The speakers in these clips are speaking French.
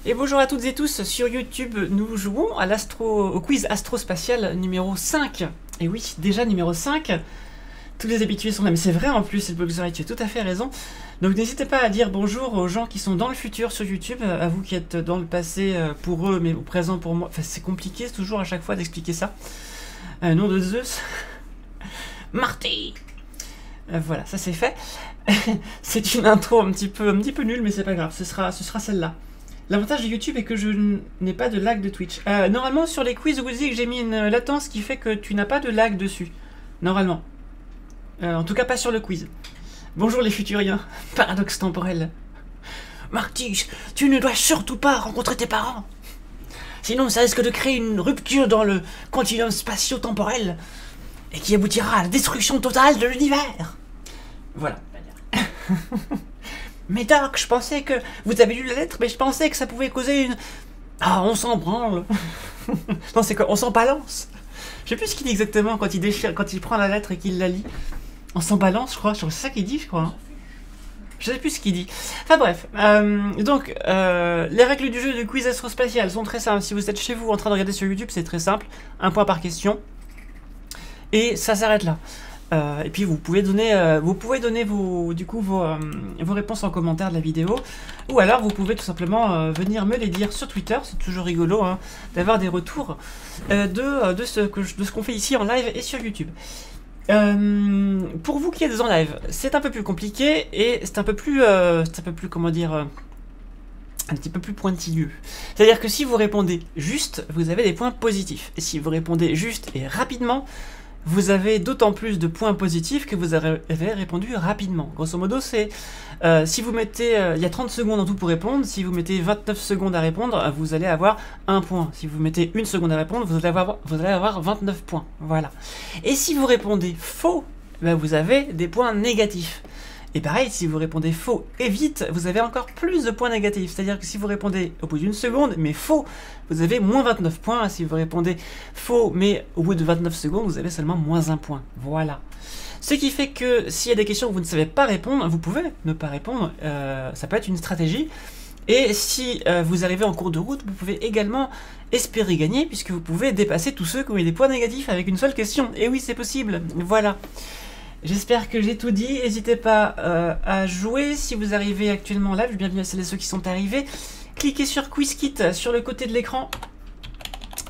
Et bonjour à toutes et tous, sur YouTube, nous jouons à au quiz astrospatial numéro 5. Et oui, déjà numéro 5. Tous les habitués sont là, mais c'est vrai en plus, Boxer, tu as tout à fait raison. Donc n'hésitez pas à dire bonjour aux gens qui sont dans le futur sur YouTube, à vous qui êtes dans le passé pour eux, mais au présent pour moi. Enfin, c'est compliqué toujours à chaque fois d'expliquer ça. Nom de Zeus. Marty. Voilà, ça c'est fait. C'est une intro un petit peu nulle, mais c'est pas grave, ce sera celle-là. L'avantage de YouTube est que je n'ai pas de lag de Twitch. Normalement, sur les quiz, vous dites que j'ai mis une latence qui fait que tu n'as pas de lag dessus. Normalement. En tout cas, pas sur le quiz. Bonjour les futuriens. Paradoxe temporel. Marty, tu ne dois surtout pas rencontrer tes parents. Sinon, ça risque de créer une rupture dans le continuum spatio-temporel et qui aboutira à la destruction totale de l'univers. Voilà. Mais Doc, je pensais que... Vous avez lu la lettre, mais je pensais que ça pouvait causer une... Ah, on s'en branle. Non, c'est quoi? On s'en balance. Je sais plus ce qu'il dit exactement quand il déchire, quand il prend la lettre et qu'il la lit. On s'en balance, je crois. C'est ça qu'il dit, je crois. Je sais plus ce qu'il dit. Enfin bref. Les règles du jeu de quiz astrospatial sont très simples. Si vous êtes chez vous en train de regarder sur YouTube, c'est très simple. Un point par question. Et ça s'arrête là. Et puis vous pouvez donner vos réponses en commentaire de la vidéo, ou alors vous pouvez tout simplement venir me les dire sur Twitter. C'est toujours rigolo hein, d'avoir des retours de ce qu'on fait ici en live et sur YouTube. Pour vous qui êtes en live, c'est un peu plus compliqué et c'est un peu plus comment dire, un petit peu plus pointilleux. C'est-à-dire que si vous répondez juste, vous avez des points positifs, et si vous répondez juste et rapidement, vous avez d'autant plus de points positifs que vous avez répondu rapidement. Grosso modo, c'est si vous mettez... il y a 30 secondes en tout pour répondre. Si vous mettez 29 secondes à répondre, vous allez avoir 1 point. Si vous mettez 1 seconde à répondre, vous allez avoir 29 points. Voilà. Et si vous répondez faux, ben vous avez des points négatifs. Et pareil, si vous répondez faux et vite, vous avez encore plus de points négatifs. C'est-à-dire que si vous répondez au bout d'une seconde, mais faux, vous avez moins 29 points. Si vous répondez faux, mais au bout de 29 secondes, vous avez seulement moins 1 point. Voilà. Ce qui fait que s'il y a des questions que vous ne savez pas répondre, vous pouvez ne pas répondre. Ça peut être une stratégie. Et si vous arrivez en cours de route, vous pouvez également espérer gagner, puisque vous pouvez dépasser tous ceux qui ont eu des points négatifs avec une seule question. Et oui, c'est possible. Voilà. J'espère que j'ai tout dit. N'hésitez pas à jouer si vous arrivez actuellement en live. Bienvenue à celles et ceux qui sont arrivés. Cliquez sur QuizKit sur le côté de l'écran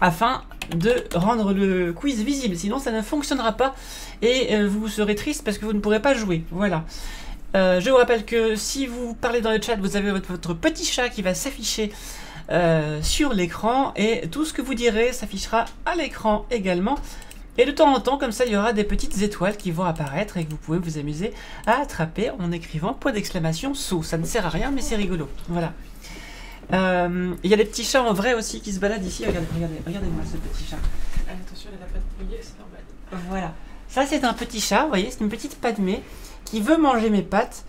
afin de rendre le quiz visible. Sinon, ça ne fonctionnera pas et vous serez triste parce que vous ne pourrez pas jouer. Voilà. Je vous rappelle que si vous parlez dans le chat, vous avez votre petit chat qui va s'afficher sur l'écran et tout ce que vous direz s'affichera à l'écran également. Et de temps en temps, comme ça, il y aura des petites étoiles qui vont apparaître et que vous pouvez vous amuser à attraper en écrivant point d'exclamation saut. Ça ne sert à rien, mais c'est rigolo. Voilà. Il y a des petits chats en vrai aussi qui se baladent ici. Regardez-moi ce petit chat. Attention, elle a pas de mouillé, c'est normal. Voilà. Ça, c'est un petit chat, vous voyez, c'est une petite Padmé qui veut manger mes pattes.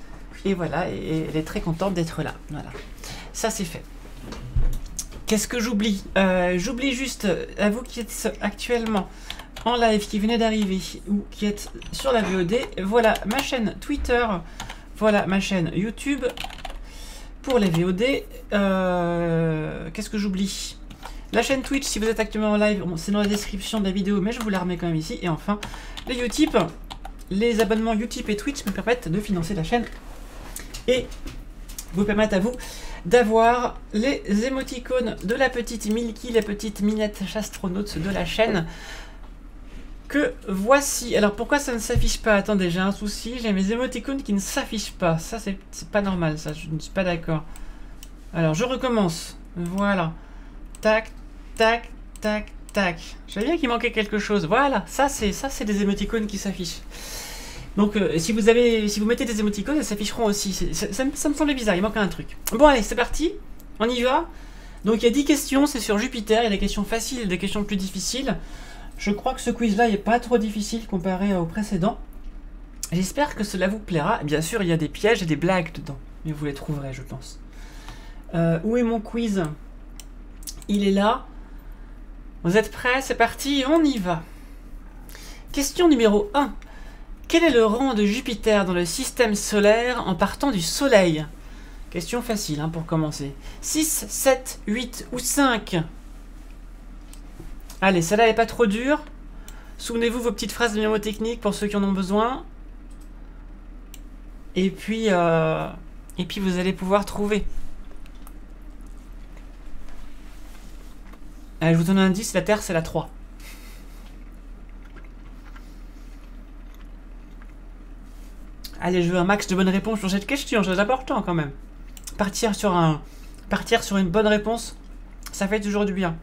Et voilà, et elle est très contente d'être là. Voilà. Ça, c'est fait. Qu'est-ce que j'oublie? J'oublie juste, à vous qui êtes actuellement en live, qui venez d'arriver ou qui êtes sur la VOD, voilà ma chaîne Twitter, voilà ma chaîne YouTube pour les VOD. Qu'est-ce que j'oublie? La chaîne Twitch, si vous êtes actuellement en live, c'est dans la description de la vidéo, mais je vous la remets quand même ici. Et enfin, les Utip, les abonnements Utip et Twitch me permettent de financer la chaîne et vous permettent à vous d'avoir les émoticônes de la petite Milky, les petites minettes chastronautes de la chaîne. Que voici. Alors pourquoi ça ne s'affiche pas? Attendez, j'ai un souci, j'ai mes émoticônes qui ne s'affichent pas. Ça c'est pas normal, ça, je ne suis pas d'accord. Alors je recommence. Voilà. Tac, tac, tac, tac. Je savais bien qu'il manquait quelque chose. Voilà, ça c'est des émoticônes qui s'affichent. Donc si vous mettez des émoticônes, elles s'afficheront aussi. Ça me semblait bizarre, il manque un truc. Bon allez, c'est parti. On y va. Donc il y a 10 questions, c'est sur Jupiter, il y a des questions faciles et des questions plus difficiles. Je crois que ce quiz-là n'est pas trop difficile comparé au précédent. J'espère que cela vous plaira. Bien sûr, il y a des pièges et des blagues dedans. Mais vous les trouverez, je pense. Où est mon quiz? Il est là. Vous êtes prêts? C'est parti, on y va. Question numéro 1. Quel est le rang de Jupiter dans le système solaire en partant du Soleil? Question facile hein, pour commencer. 6, 7, 8 ou 5? Allez, celle-là n'est pas trop dure. Souvenez-vous vos petites phrases mnémotechniques pour ceux qui en ont besoin. Et puis vous allez pouvoir trouver. Allez, je vous donne un indice, la Terre c'est la 3. Allez, je veux un max de bonnes réponses sur cette question, c'est important quand même. Partir sur une bonne réponse, ça fait toujours du bien.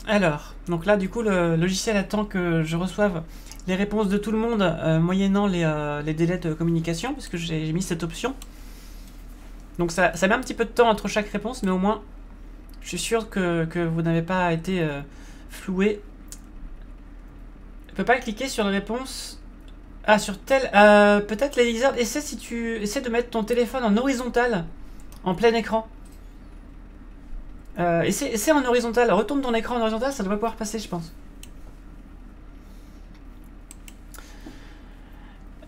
Alors, donc là du coup le logiciel attend que je reçoive les réponses de tout le monde moyennant les délais de communication, parce que j'ai mis cette option. Donc ça met un petit peu de temps entre chaque réponse, mais au moins je suis sûr que vous n'avez pas été floué. Je peux pas cliquer sur la réponse. Ah, sur tel. Peut-être l'Elixir. Essaie de mettre ton téléphone en horizontal, en plein écran. Essaie en horizontal. Retourne ton écran en horizontal, ça devrait pouvoir passer, je pense.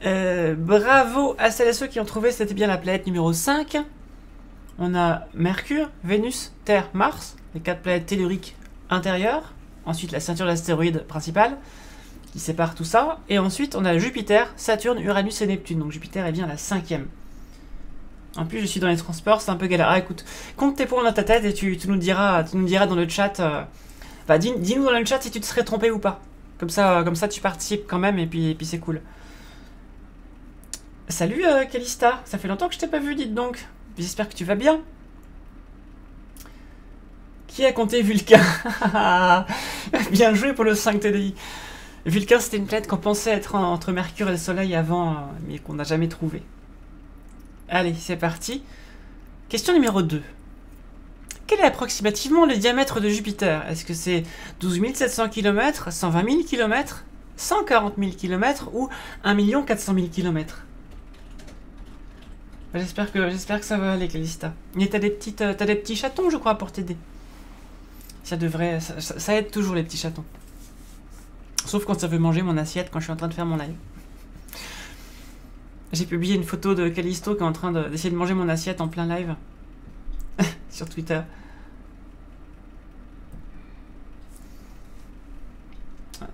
Bravo à celles et ceux qui ont trouvé, c'était bien la planète numéro 5. On a Mercure, Vénus, Terre, Mars, les 4 planètes telluriques intérieures. Ensuite, la ceinture d'astéroïdes principale qui sépare tout ça. Et ensuite, on a Jupiter, Saturne, Uranus et Neptune. Donc Jupiter est bien la 5e. En plus, je suis dans les transports, c'est un peu galère. Ah, écoute, compte tes points dans ta tête et tu nous diras dans le chat. Dis-nous dans le chat si tu te serais trompé ou pas. Comme ça, tu participes quand même et puis c'est cool. Salut Calista, ça fait longtemps que je t'ai pas vu, dites donc. J'espère que tu vas bien. Qui a compté Vulcain? Bien joué pour le 5 TDI. Vulcain, c'était une planète qu'on pensait être entre Mercure et le Soleil avant, mais qu'on n'a jamais trouvé. Allez, c'est parti. Question numéro 2. Quel est approximativement le diamètre de Jupiter? Est-ce que c'est 12 700 km, 120 000 km, 140 000 km ou 1 400 000 km? J'espère que ça va aller, Calista. Et t'as des petits chatons, je crois, pour t'aider. Ça devrait... Ça aide toujours, les petits chatons. Sauf quand ça veut manger mon assiette quand je suis en train de faire mon live. J'ai publié une photo de Callisto qui est en train d'essayer de manger mon assiette en plein live. Sur Twitter.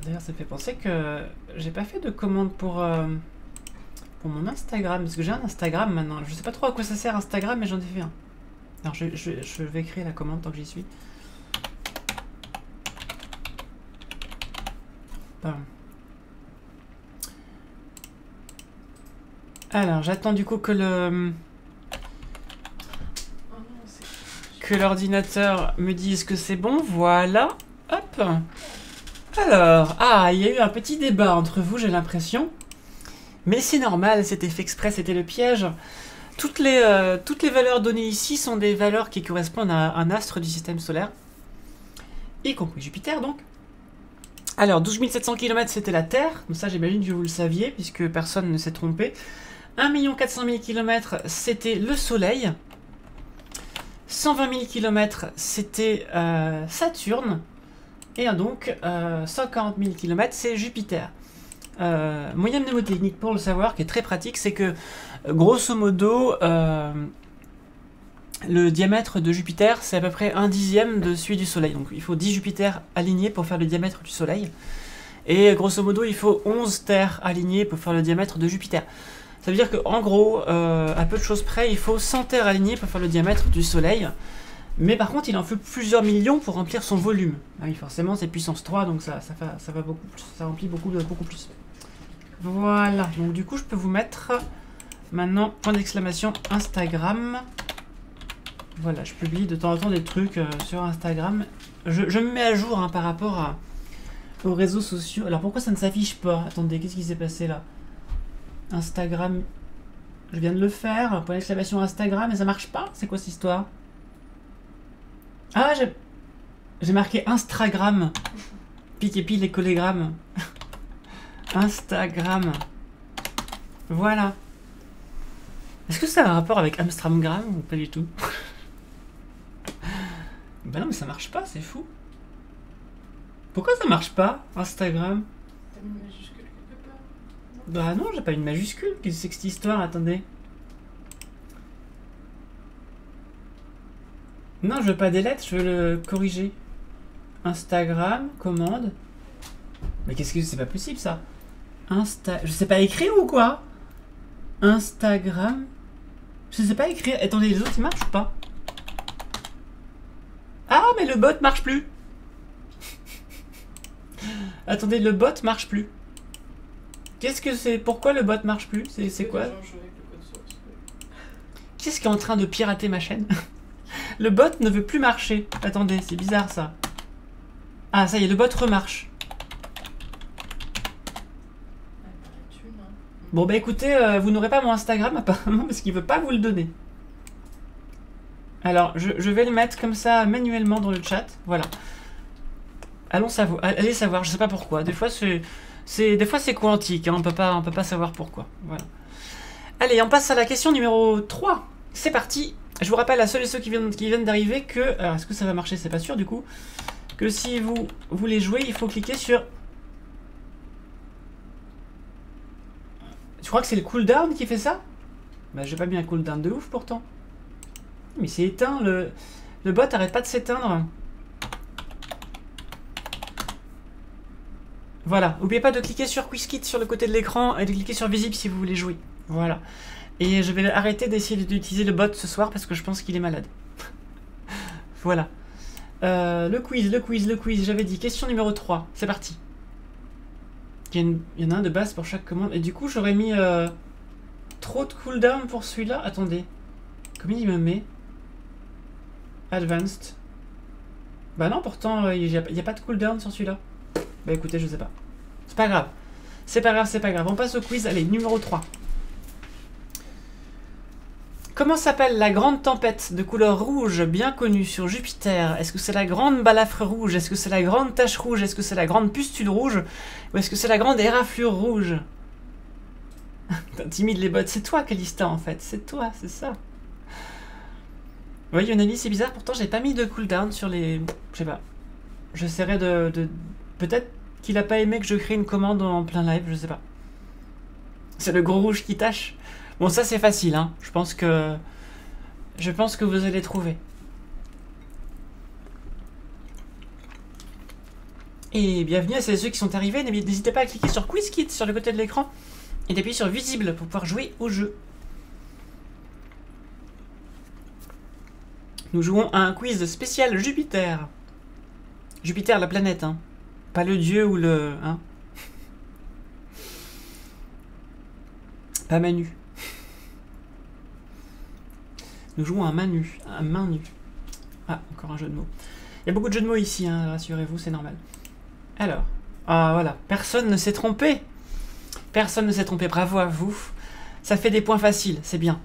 D'ailleurs, ça fait penser que j'ai pas fait de commande pour mon Instagram. Parce que j'ai un Instagram maintenant. Je sais pas trop à quoi ça sert Instagram, mais j'en ai fait un. Alors, je vais créer la commande tant que j'y suis. Pardon. Alors, j'attends du coup que l'ordinateur me dise que c'est bon. Voilà. Hop. Alors, il y a eu un petit débat entre vous, j'ai l'impression. Mais c'est normal, c'était fait exprès, c'était le piège. Toutes les valeurs données ici sont des valeurs qui correspondent à un astre du système solaire. Y compris Jupiter, donc. Alors, 12 700 km, c'était la Terre. Donc ça, j'imagine que vous le saviez, puisque personne ne s'est trompé. 1 400 000 km, c'était le Soleil. 120 000 km, c'était Saturne. Et donc, 140 000 km, c'est Jupiter. Moyen mnémotechnique pour le savoir, qui est très pratique, c'est que, grosso modo, le diamètre de Jupiter, c'est à peu près 1/10 de celui du Soleil. Donc, il faut 10 Jupiter alignés pour faire le diamètre du Soleil. Et, grosso modo, il faut 11 Terres alignées pour faire le diamètre de Jupiter. Ça veut dire qu'en gros, à peu de choses près, il faut 100 Terres alignées pour faire le diamètre du Soleil. Mais par contre, il en faut plusieurs millions pour remplir son volume. Ah oui, forcément, c'est puissance 3, donc ça va beaucoup plus, ça remplit beaucoup plus. Voilà, donc du coup, je peux vous mettre maintenant, point d'exclamation, Instagram. Voilà, je publie de temps en temps des trucs sur Instagram. Je me mets à jour par rapport aux réseaux sociaux. Alors pourquoi ça ne s'affiche pas? Attendez, qu'est-ce qui s'est passé là? Instagram, je viens de le faire, point d'exclamation Instagram, et ça marche pas? C'est quoi cette histoire? Ah, j'ai marqué Instagram. Pique et pile les collégrammes. Instagram. Voilà. Est-ce que ça a un rapport avec Amstramgram ou pas du tout? Bah non, mais ça marche pas, c'est fou. Pourquoi ça marche pas, Instagram? T'as mis majuscule quelque part? Non? Bah non, j'ai pas une majuscule. Qu'est-ce que c'est que cette histoire? Attendez. Non, je veux pas des lettres, je veux le corriger. Instagram, commande. Mais qu'est-ce que c'est pas possible ça? Je sais pas écrire ou quoi? Instagram. Je sais pas écrire. Attendez, les autres ils marchent ou pas? Ah, mais le bot marche plus. Attendez, le bot marche plus. Qu'est-ce que c'est? Pourquoi le bot marche plus? C'est quoi? Qu'est-ce qui est en train de pirater ma chaîne? Le bot ne veut plus marcher. Attendez, c'est bizarre ça. Ah, ça y est, le bot remarche. Bon bah écoutez, vous n'aurez pas mon Instagram apparemment parce qu'il veut pas vous le donner. Alors, je vais le mettre comme ça manuellement dans le chat. Voilà. Allez savoir, je sais pas pourquoi. Des fois c'est quantique, hein, on peut pas savoir pourquoi. Voilà. Allez, on passe à la question numéro 3. C'est parti. Je vous rappelle à ceux et ceux qui viennent d'arriver que... Alors, est-ce que ça va marcher? C'est pas sûr du coup. Que si vous voulez jouer, il faut cliquer sur... Tu crois que c'est le cooldown qui fait ça? Bah j'ai pas mis un cooldown de ouf pourtant. Mais c'est éteint, le bot arrête pas de s'éteindre. Voilà, n'oubliez pas de cliquer sur QuizKit sur le côté de l'écran et de cliquer sur visible si vous voulez jouer. Voilà. Et je vais arrêter d'essayer d'utiliser le bot ce soir parce que je pense qu'il est malade. Voilà. Le quiz, j'avais dit. Question numéro 3, c'est parti. Il y en a un de base pour chaque commande. Et du coup, j'aurais mis trop de cooldown pour celui-là. Attendez. Combien il me met? Advanced. Bah non, pourtant, il n'y a pas de cooldown sur celui-là. Bah écoutez, je sais pas. C'est pas grave. C'est pas grave. On passe au quiz. Allez, numéro 3. Comment s'appelle la grande tempête de couleur rouge bien connue sur Jupiter? Est-ce que c'est la grande balafre rouge? Est-ce que c'est la grande tache rouge? Est-ce que c'est la grande pustule rouge? Ou est-ce que c'est la grande éraflure rouge? T'intimides les bots. C'est toi, Calista, en fait. C'est toi, c'est ça. Oui, Yonali, c'est bizarre. Pourtant, j'ai pas mis de cooldown sur les... Je sais pas. J'essaierai de... Peut-être qu'il a pas aimé que je crée une commande en plein live, je sais pas. C'est le gros rouge qui tâche. Bon, ça c'est facile, hein. Je pense que vous allez trouver. Et bienvenue à celles et ceux qui sont arrivés. N'hésitez pas à cliquer sur QuizKit sur le côté de l'écran et d'appuyer sur visible pour pouvoir jouer au jeu. Nous jouons à un quiz spécial Jupiter. Jupiter, la planète, hein. Pas le dieu ou le... Hein. Pas Manu. Nous jouons à main nue. À main nue. Ah, encore un jeu de mots. Il y a beaucoup de jeux de mots ici, hein, rassurez-vous, c'est normal. Alors. Ah, voilà. Personne ne s'est trompé. Personne ne s'est trompé. Bravo à vous. Ça fait des points faciles, c'est bien.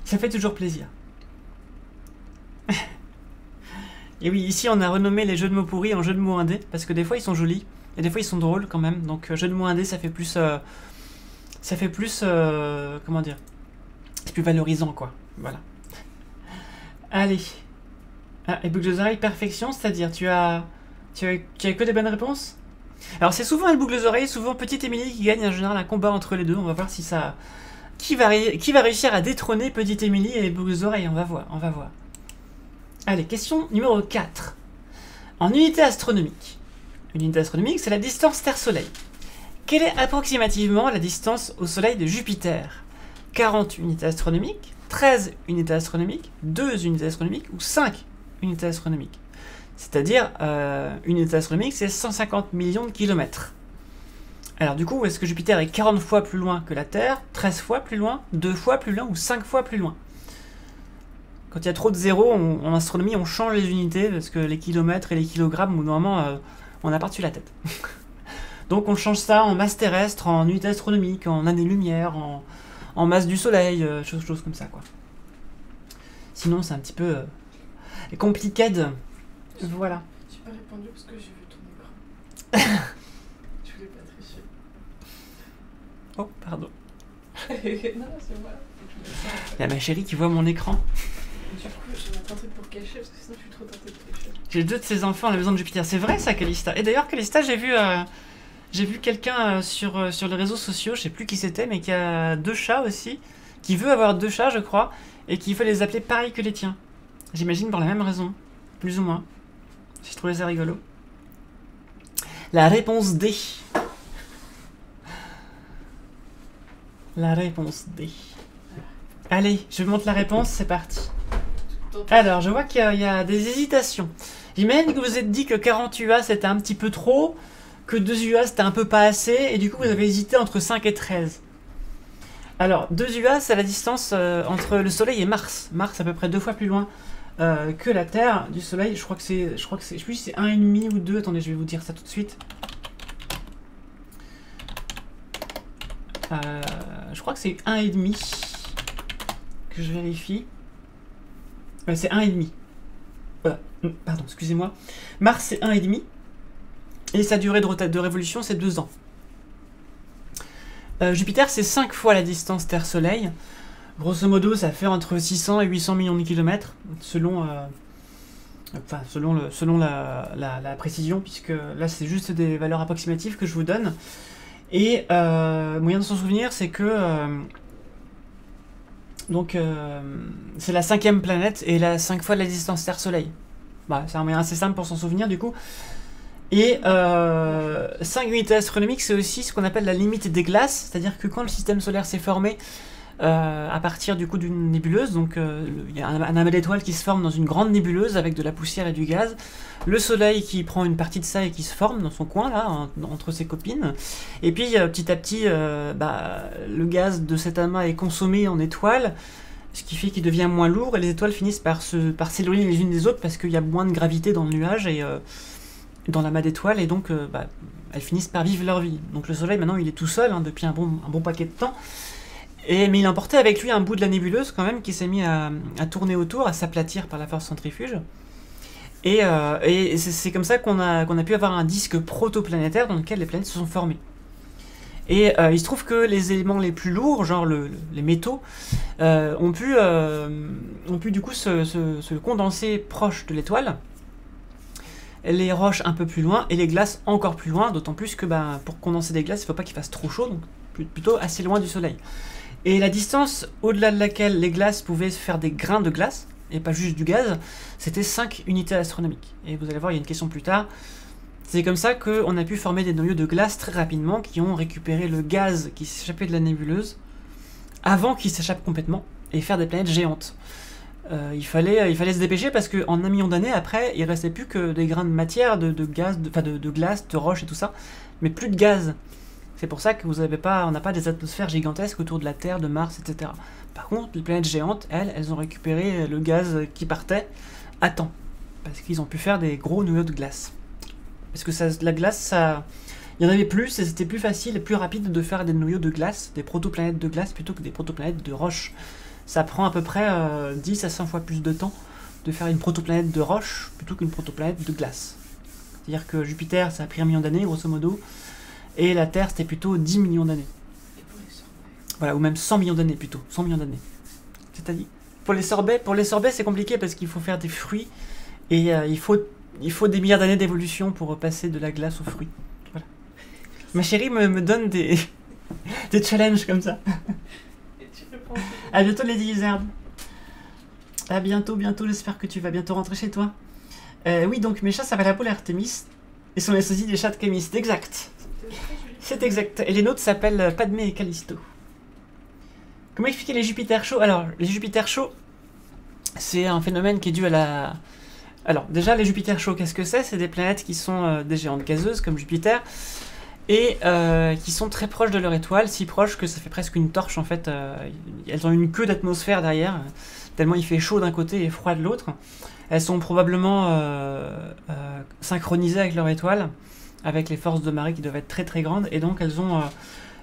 Ça fait toujours plaisir. Et oui, ici, on a renommé les jeux de mots pourris en jeux de mots indés, parce que des fois, ils sont jolis, et des fois, ils sont drôles quand même. Donc, jeu de mots indés, ça fait plus... comment dire? C'est plus valorisant, quoi. Voilà. Allez. Ah, et boucle aux oreilles, perfection, c'est-à-dire tu as que des bonnes réponses? Alors c'est souvent une boucle aux oreilles, souvent Petite Émilie qui gagne en général un combat entre les deux. On va voir si ça... Qui va réussir à détrôner Petite Émilie et les boucles aux oreilles? On va voir. Allez, question numéro 4. En unité astronomique. Une unité astronomique, c'est la distance Terre-Soleil. Quelle est approximativement la distance au Soleil de Jupiter? 40 unités astronomiques, 13 unités astronomiques, 2 unités astronomiques ou 5 unités astronomiques. C'est-à-dire, une unité astronomique, c'est 150 millions de kilomètres. Alors du coup, est-ce que Jupiter est 40 fois plus loin que la Terre, 13 fois plus loin, 2 fois plus loin ou 5 fois plus loin? Quand il y a trop de zéros, en astronomie, on change les unités, parce que les kilomètres et les kilogrammes, normalement, on a par-dessus la tête. Donc on change ça en masse terrestre, en unité astronomique, en années-lumière, en masse du soleil, choses comme ça, quoi. Sinon, c'est un petit peu compliqué de... Voilà. J'ai pas répondu parce que j'ai vu ton écran. Je voulais pas tricher. Oh, pardon. Non, c'est moi. Il y a ma chérie qui voit mon écran. Du coup, je vais mettre un truc pour cacher parce que sinon je suis trop tentée de tricher. J'ai 2 de ses enfants à la maison de Jupiter. C'est vrai ça, Calista. Et d'ailleurs, Calista, j'ai vu J'ai vu quelqu'un sur les réseaux sociaux, je sais plus qui c'était, mais qui a 2 chats aussi, qui veut avoir 2 chats, je crois, et qui veut les appeler pareil que les tiens. J'imagine pour la même raison, plus ou moins. J'ai trouvé ça rigolo. La réponse D. La réponse D. Allez, je vous montre la réponse, c'est parti. Alors, je vois qu'il y a des hésitations. J'imagine que vous vous êtes dit que 40 UA c'était un petit peu trop, que 2 UA c'était un peu pas assez, et du coup vous avez hésité entre 5 et 13. Alors, 2 UA c'est la distance entre le Soleil et Mars. Mars à peu près 2 fois plus loin que la Terre du Soleil. Je sais plus si c'est 1,5 ou 2. Attendez, je vais vous dire ça tout de suite. Je crois que c'est 1,5 que je vérifie. C'est 1,5. Voilà. Pardon, excusez-moi. Mars c'est 1,5. Et sa durée de révolution c'est 2 ans. Jupiter c'est 5 fois la distance Terre-Soleil. Grosso modo ça fait entre 600 et 800 millions de kilomètres selon la précision, puisque là c'est juste des valeurs approximatives que je vous donne. Et moyen de s'en souvenir c'est que c'est la 5e planète et la 5 fois la distance Terre-Soleil. Bah, c'est un moyen assez simple pour s'en souvenir du coup. Et 5 unités astronomiques, c'est aussi ce qu'on appelle la limite des glaces, c'est-à-dire que quand le système solaire s'est formé à partir du coup d'une nébuleuse, donc il y a un amas d'étoiles qui se forme dans une grande nébuleuse avec de la poussière et du gaz, le Soleil qui prend une partie de ça et qui se forme dans son coin là, entre ses copines, et puis petit à petit, le gaz de cet amas est consommé en étoiles, ce qui fait qu'il devient moins lourd, et les étoiles finissent par s'éloigner les unes des autres parce qu'il y a moins de gravité dans le nuage et dans l'amas d'étoiles, et donc elles finissent par vivre leur vie. Donc le Soleil maintenant il est tout seul depuis un bon paquet de temps, mais il a emporté avec lui un bout de la nébuleuse quand même qui s'est mis à tourner autour, à s'aplatir par la force centrifuge, et c'est comme ça qu'on a pu avoir un disque protoplanétaire dans lequel les planètes se sont formées. Et il se trouve que les éléments les plus lourds, genre les métaux, ont pu du coup se condenser proche de l'étoile, les roches un peu plus loin et les glaces encore plus loin, d'autant plus que pour condenser des glaces, il ne faut pas qu'il fasse trop chaud, donc plutôt assez loin du Soleil. Et la distance au-delà de laquelle les glaces pouvaient se faire des grains de glace, et pas juste du gaz, c'était 5 unités astronomiques. Et vous allez voir, il y a une question plus tard. C'est comme ça qu'on a pu former des noyaux de glace très rapidement qui ont récupéré le gaz qui s'échappait de la nébuleuse avant qu'il s'échappe complètement et faire des planètes géantes. Il fallait se dépêcher parce qu'en 1 million d'années après, il ne restait plus que des grains de matière, de gaz, de glace, de roche et tout ça, mais plus de gaz. C'est pour ça que on n'a pas des atmosphères gigantesques autour de la Terre, de Mars, etc. Par contre, les planètes géantes, elles ont récupéré le gaz qui partait à temps, parce qu'ils ont pu faire des gros noyaux de glace. Parce que la glace, il y en avait plus, et c'était plus facile et plus rapide de faire des noyaux de glace, des protoplanètes de glace, plutôt que des protoplanètes de roche. Ça prend à peu près 10 à 100 fois plus de temps de faire une protoplanète de roche plutôt qu'une protoplanète de glace. C'est-à-dire que Jupiter, ça a pris 1 million d'années, grosso modo, et la Terre, c'était plutôt 10 millions d'années. Voilà, ou même 100 millions d'années plutôt, 100 millions d'années. C'est-à-dire, pour les sorbets, c'est compliqué parce qu'il faut faire des fruits, et il faut des milliards d'années d'évolution pour passer de la glace aux fruits. Voilà. Ma chérie me donne des challenges comme ça. À bientôt Lady Lizard. À bientôt, j'espère que tu vas bientôt rentrer chez toi. Oui, donc mes chats s'appellent Apollo et Artemis, et sont les sosies des chats de Kémis, exact. C'est exact. Et les nôtres s'appellent Padmé et Callisto. Comment expliquer les Jupiters chauds? Alors, les Jupiters chauds, c'est un phénomène qui est dû à la... Alors, déjà, les Jupiters chauds, qu'est-ce que c'est? C'est des planètes qui sont des géantes gazeuses, comme Jupiter, et qui sont très proches de leur étoile, si proches que ça fait presque une torche, en fait. Elles ont une queue d'atmosphère derrière, tellement il fait chaud d'un côté et froid de l'autre. Elles sont probablement synchronisées avec leur étoile, avec les forces de marée qui doivent être très très grandes, et donc elles ont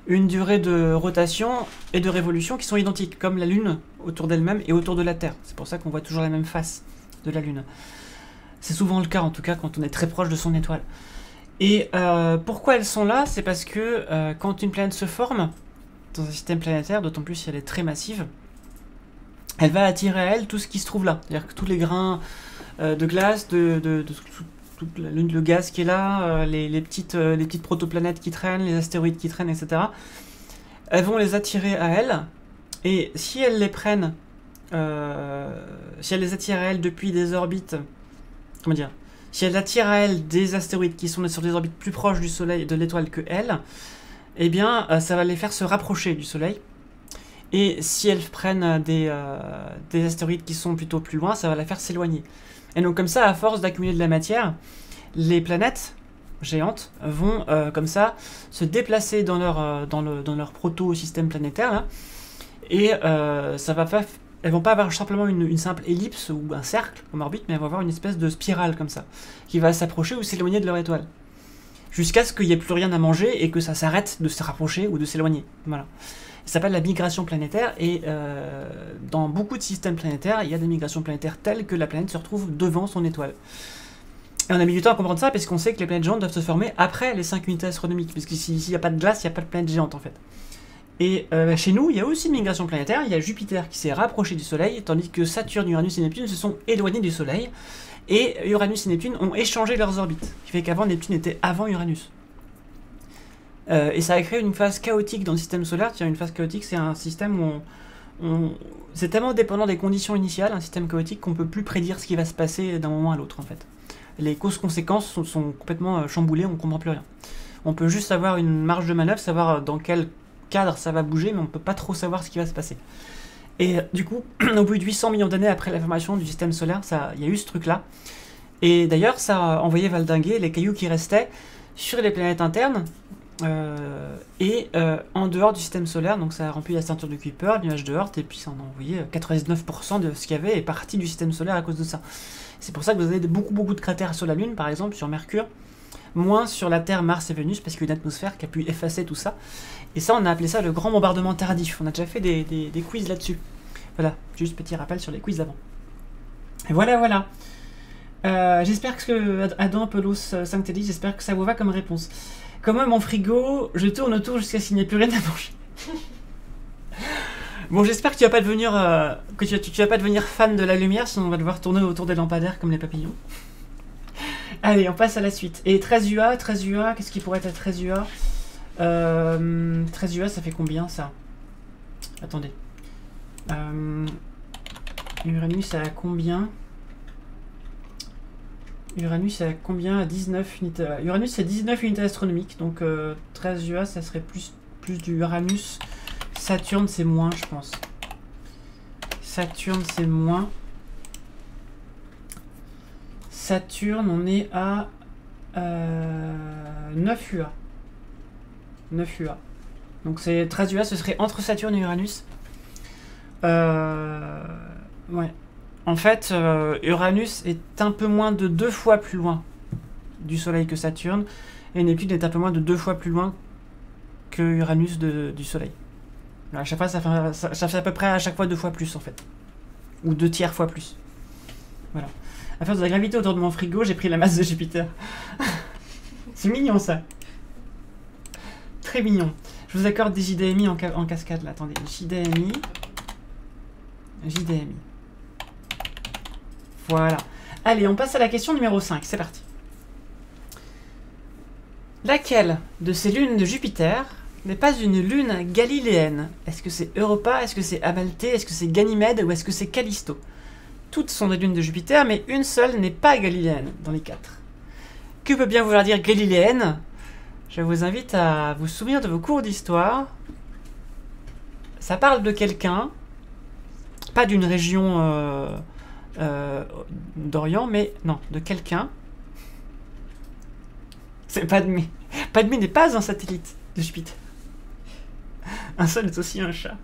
une durée de rotation et de révolution qui sont identiques, comme la Lune autour d'elle-même et autour de la Terre. C'est pour ça qu'on voit toujours la même face de la Lune. C'est souvent le cas, en tout cas, quand on est très proche de son étoile. Et pourquoi elles sont là? C'est parce que quand une planète se forme dans un système planétaire, d'autant plus si elle est très massive, elle va attirer à elle tout ce qui se trouve là. C'est-à-dire que tous les grains de glace, toute le gaz qui est là, les petites protoplanètes qui traînent, les astéroïdes qui traînent, etc. Elles vont les attirer à elles, et si elles les prennent, si elles les attirent à elles depuis des orbites, comment dire, si elles attirent à elles des astéroïdes qui sont sur des orbites plus proches du Soleil, de l'étoile que elles, eh bien, ça va les faire se rapprocher du Soleil. Et si elles prennent des astéroïdes qui sont plutôt plus loin, ça va la faire s'éloigner. Et donc comme ça, à force d'accumuler de la matière, les planètes géantes vont comme ça se déplacer dans leur proto-système planétaire là, et ça va pas, elles vont pas avoir simplement une simple ellipse ou un cercle comme orbite, mais elles vont avoir une espèce de spirale comme ça, qui va s'approcher ou s'éloigner de leur étoile, jusqu'à ce qu'il n'y ait plus rien à manger et que ça s'arrête de se rapprocher ou de s'éloigner. Voilà. Ça s'appelle la migration planétaire, et dans beaucoup de systèmes planétaires, il y a des migrations planétaires telles que la planète se retrouve devant son étoile. Et on a mis du temps à comprendre ça, parce qu'on sait que les planètes géantes doivent se former après les 5 unités astronomiques, parce que s'il n'y a pas de glace, il n'y a pas de planète géante en fait. Et chez nous, il y a aussi une migration planétaire, il y a Jupiter qui s'est rapproché du Soleil, tandis que Saturne, Uranus et Neptune se sont éloignés du Soleil, et Uranus et Neptune ont échangé leurs orbites, ce qui fait qu'avant Neptune était avant Uranus. Et ça a créé une phase chaotique dans le système solaire. Une phase chaotique, c'est un système où c'est tellement dépendant des conditions initiales, un système chaotique, qu'on ne peut plus prédire ce qui va se passer d'un moment à l'autre en fait. Les causes-conséquences sont complètement chamboulées, on ne comprend plus rien. On peut juste avoir une marge de manœuvre, savoir dans quel cadre ça va bouger, mais on ne peut pas trop savoir ce qui va se passer. Et du coup, au bout de 800 millions d'années après la formation du système solaire, il y a eu ce truc-là. Et d'ailleurs, ça a envoyé valdinguer les cailloux qui restaient sur les planètes internes, en dehors du système solaire. Donc ça a rempli la ceinture de Kuiper, le nuage de Oort, et puis ça en a envoyé 99% de ce qu'il y avait est parti du système solaire à cause de ça. C'est pour ça que vous avez beaucoup de cratères sur la Lune, par exemple, sur Mercure, moins sur la Terre, Mars et Vénus, parce qu'il y a une atmosphère qui a pu effacer tout ça. Et ça, on a appelé ça le grand bombardement tardif. On a déjà fait des quiz là-dessus. Voilà, juste petit rappel sur les quiz d'avant. Et voilà. J'espère que Adam Pelos 5 t j'espère que ça vous va comme réponse. Comme moi, mon frigo, je tourne autour jusqu'à ce qu'il n'y ait plus rien à manger. Bon, j'espère que tu vas pas devenir tu vas pas devenir fan de la lumière, sinon on va devoir tourner autour des lampadaires comme les papillons. Allez, on passe à la suite. Et 13 UA, qu'est-ce qui pourrait être 13 UA 13 UA, ça fait combien ça? Attendez. Uranus à combien? Uranus à combien? À 19 unités. Uranus c'est 19 unités astronomiques, donc 13 UA ça serait plus du Uranus. Saturne c'est moins, je pense. Saturne c'est moins. Saturne on est à 9 UA. 9 UA. Donc c'est 13 UA, ce serait entre Saturne et Uranus. Ouais. En fait, Uranus est un peu moins de 2 fois plus loin du Soleil que Saturne, et Neptune est un peu moins de 2 fois plus loin que Uranus du Soleil. Alors, à chaque fois, ça fait à peu près à chaque fois 2 fois plus en fait. Ou 2 tiers fois plus. Voilà. À force de la gravité autour de mon frigo, j'ai pris la masse de Jupiter. C'est mignon ça. Très mignon. Je vous accorde des JDMI en cascade là. Attendez. JDMI. Voilà. Allez, on passe à la question numéro 5. C'est parti. Laquelle de ces lunes de Jupiter n'est pas une lune galiléenne? Est-ce que c'est Europa? Est-ce que c'est Amalthée? Est-ce que c'est Ganymède? Ou est-ce que c'est Callisto? Toutes sont des lunes de Jupiter, mais une seule n'est pas galiléenne dans les 4. Que peut bien vouloir dire galiléenne? Je vous invite à vous souvenir de vos cours d'histoire. Ça parle de quelqu'un, pas d'une région d'Orient, mais non, de quelqu'un. C'est Padmé. Padmé n'est pas un satellite de Jupiter. Un seul est aussi un chat.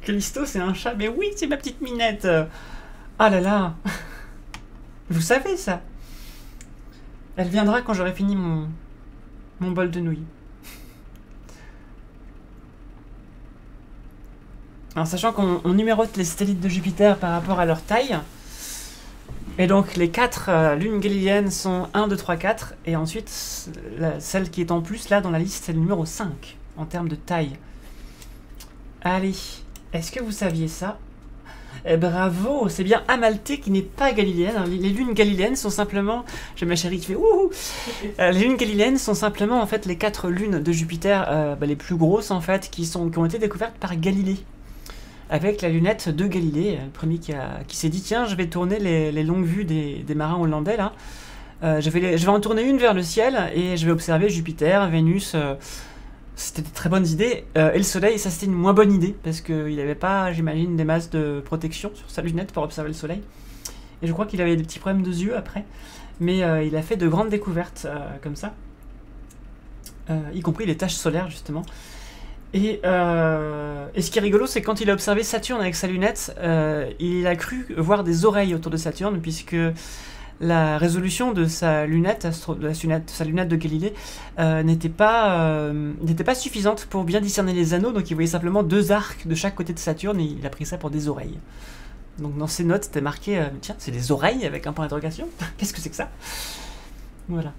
Callisto, c'est un chat. Mais oui, c'est ma petite minette. Ah là là. Vous savez ça. Elle viendra quand j'aurai fini mon bol de nouilles. Alors, sachant qu'on numérote les satellites de Jupiter par rapport à leur taille. Et donc, les 4 lunes galiléennes sont 1, 2, 3, 4. Et ensuite, celle qui est en plus, là, dans la liste, c'est le numéro 5, en termes de taille. Allez, est-ce que vous saviez ça? Et bravo, c'est bien Amalthée qui n'est pas galiléenne. Alors, les lunes galiléennes sont simplement... J'ai ma chérie qui fait ouh. Les lunes galiléennes sont simplement en fait les 4 lunes de Jupiter, les plus grosses en fait, qui ont été découvertes par Galilée. Avec la lunette de Galilée, le premier qui s'est dit tiens, je vais tourner les longues vues des marins hollandais là. Je vais en tourner une vers le ciel et je vais observer Jupiter, Vénus. C'était des très bonnes idées. Et le Soleil, ça c'était une moins bonne idée parce qu'il n'avait pas, j'imagine, des masses de protection sur sa lunette pour observer le Soleil. Et je crois qu'il avait des petits problèmes de yeux après. Mais il a fait de grandes découvertes comme ça. Y compris les taches solaires justement. Et ce qui est rigolo, c'est que quand il a observé Saturne avec sa lunette, il a cru voir des oreilles autour de Saturne, puisque la résolution de sa lunette, sa lunette de Galilée, n'était pas suffisante pour bien discerner les anneaux, donc il voyait simplement 2 arcs de chaque côté de Saturne, et il a pris ça pour des oreilles. Donc dans ses notes, c'était marqué tiens, c'est des oreilles avec un point d'interrogation. Qu'est-ce que c'est que ça? Voilà.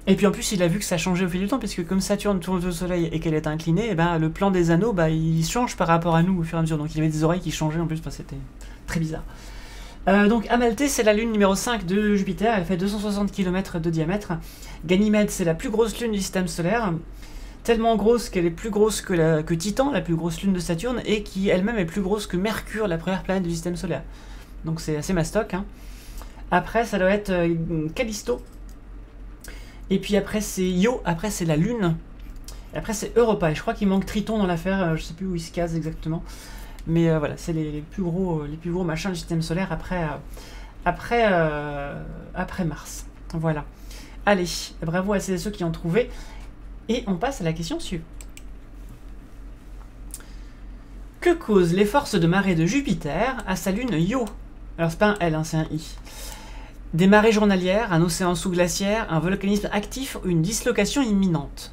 Et puis en plus il a vu que ça changeait au fil du temps, puisque comme Saturne tourne autour du Soleil et qu'elle est inclinée, et le plan des anneaux il change par rapport à nous au fur et à mesure, donc il y avait des oreilles qui changeaient en plus, c'était très bizarre. Donc Amalthée c'est la lune numéro 5 de Jupiter, elle fait 260 km de diamètre. Ganymède c'est la plus grosse lune du système solaire, tellement grosse qu'elle est plus grosse que Titan, la plus grosse lune de Saturne, et qui elle-même est plus grosse que Mercure, la première planète du système solaire. Donc c'est assez mastoc, hein. Après ça doit être Callisto. Et puis après c'est Io, après c'est la Lune, et après c'est Europa, et je crois qu'il manque Triton dans l'affaire, je sais plus où il se case exactement, mais voilà, c'est les plus gros machins du système solaire après Mars. Voilà. Allez, bravo à ceux qui ont trouvé, et on passe à la question suivante. Que causent les forces de marée de Jupiter à sa lune Io? Alors c'est pas un L, hein, c'est un I. Des marées journalières, un océan sous-glaciaire, un volcanisme actif ou une dislocation imminente.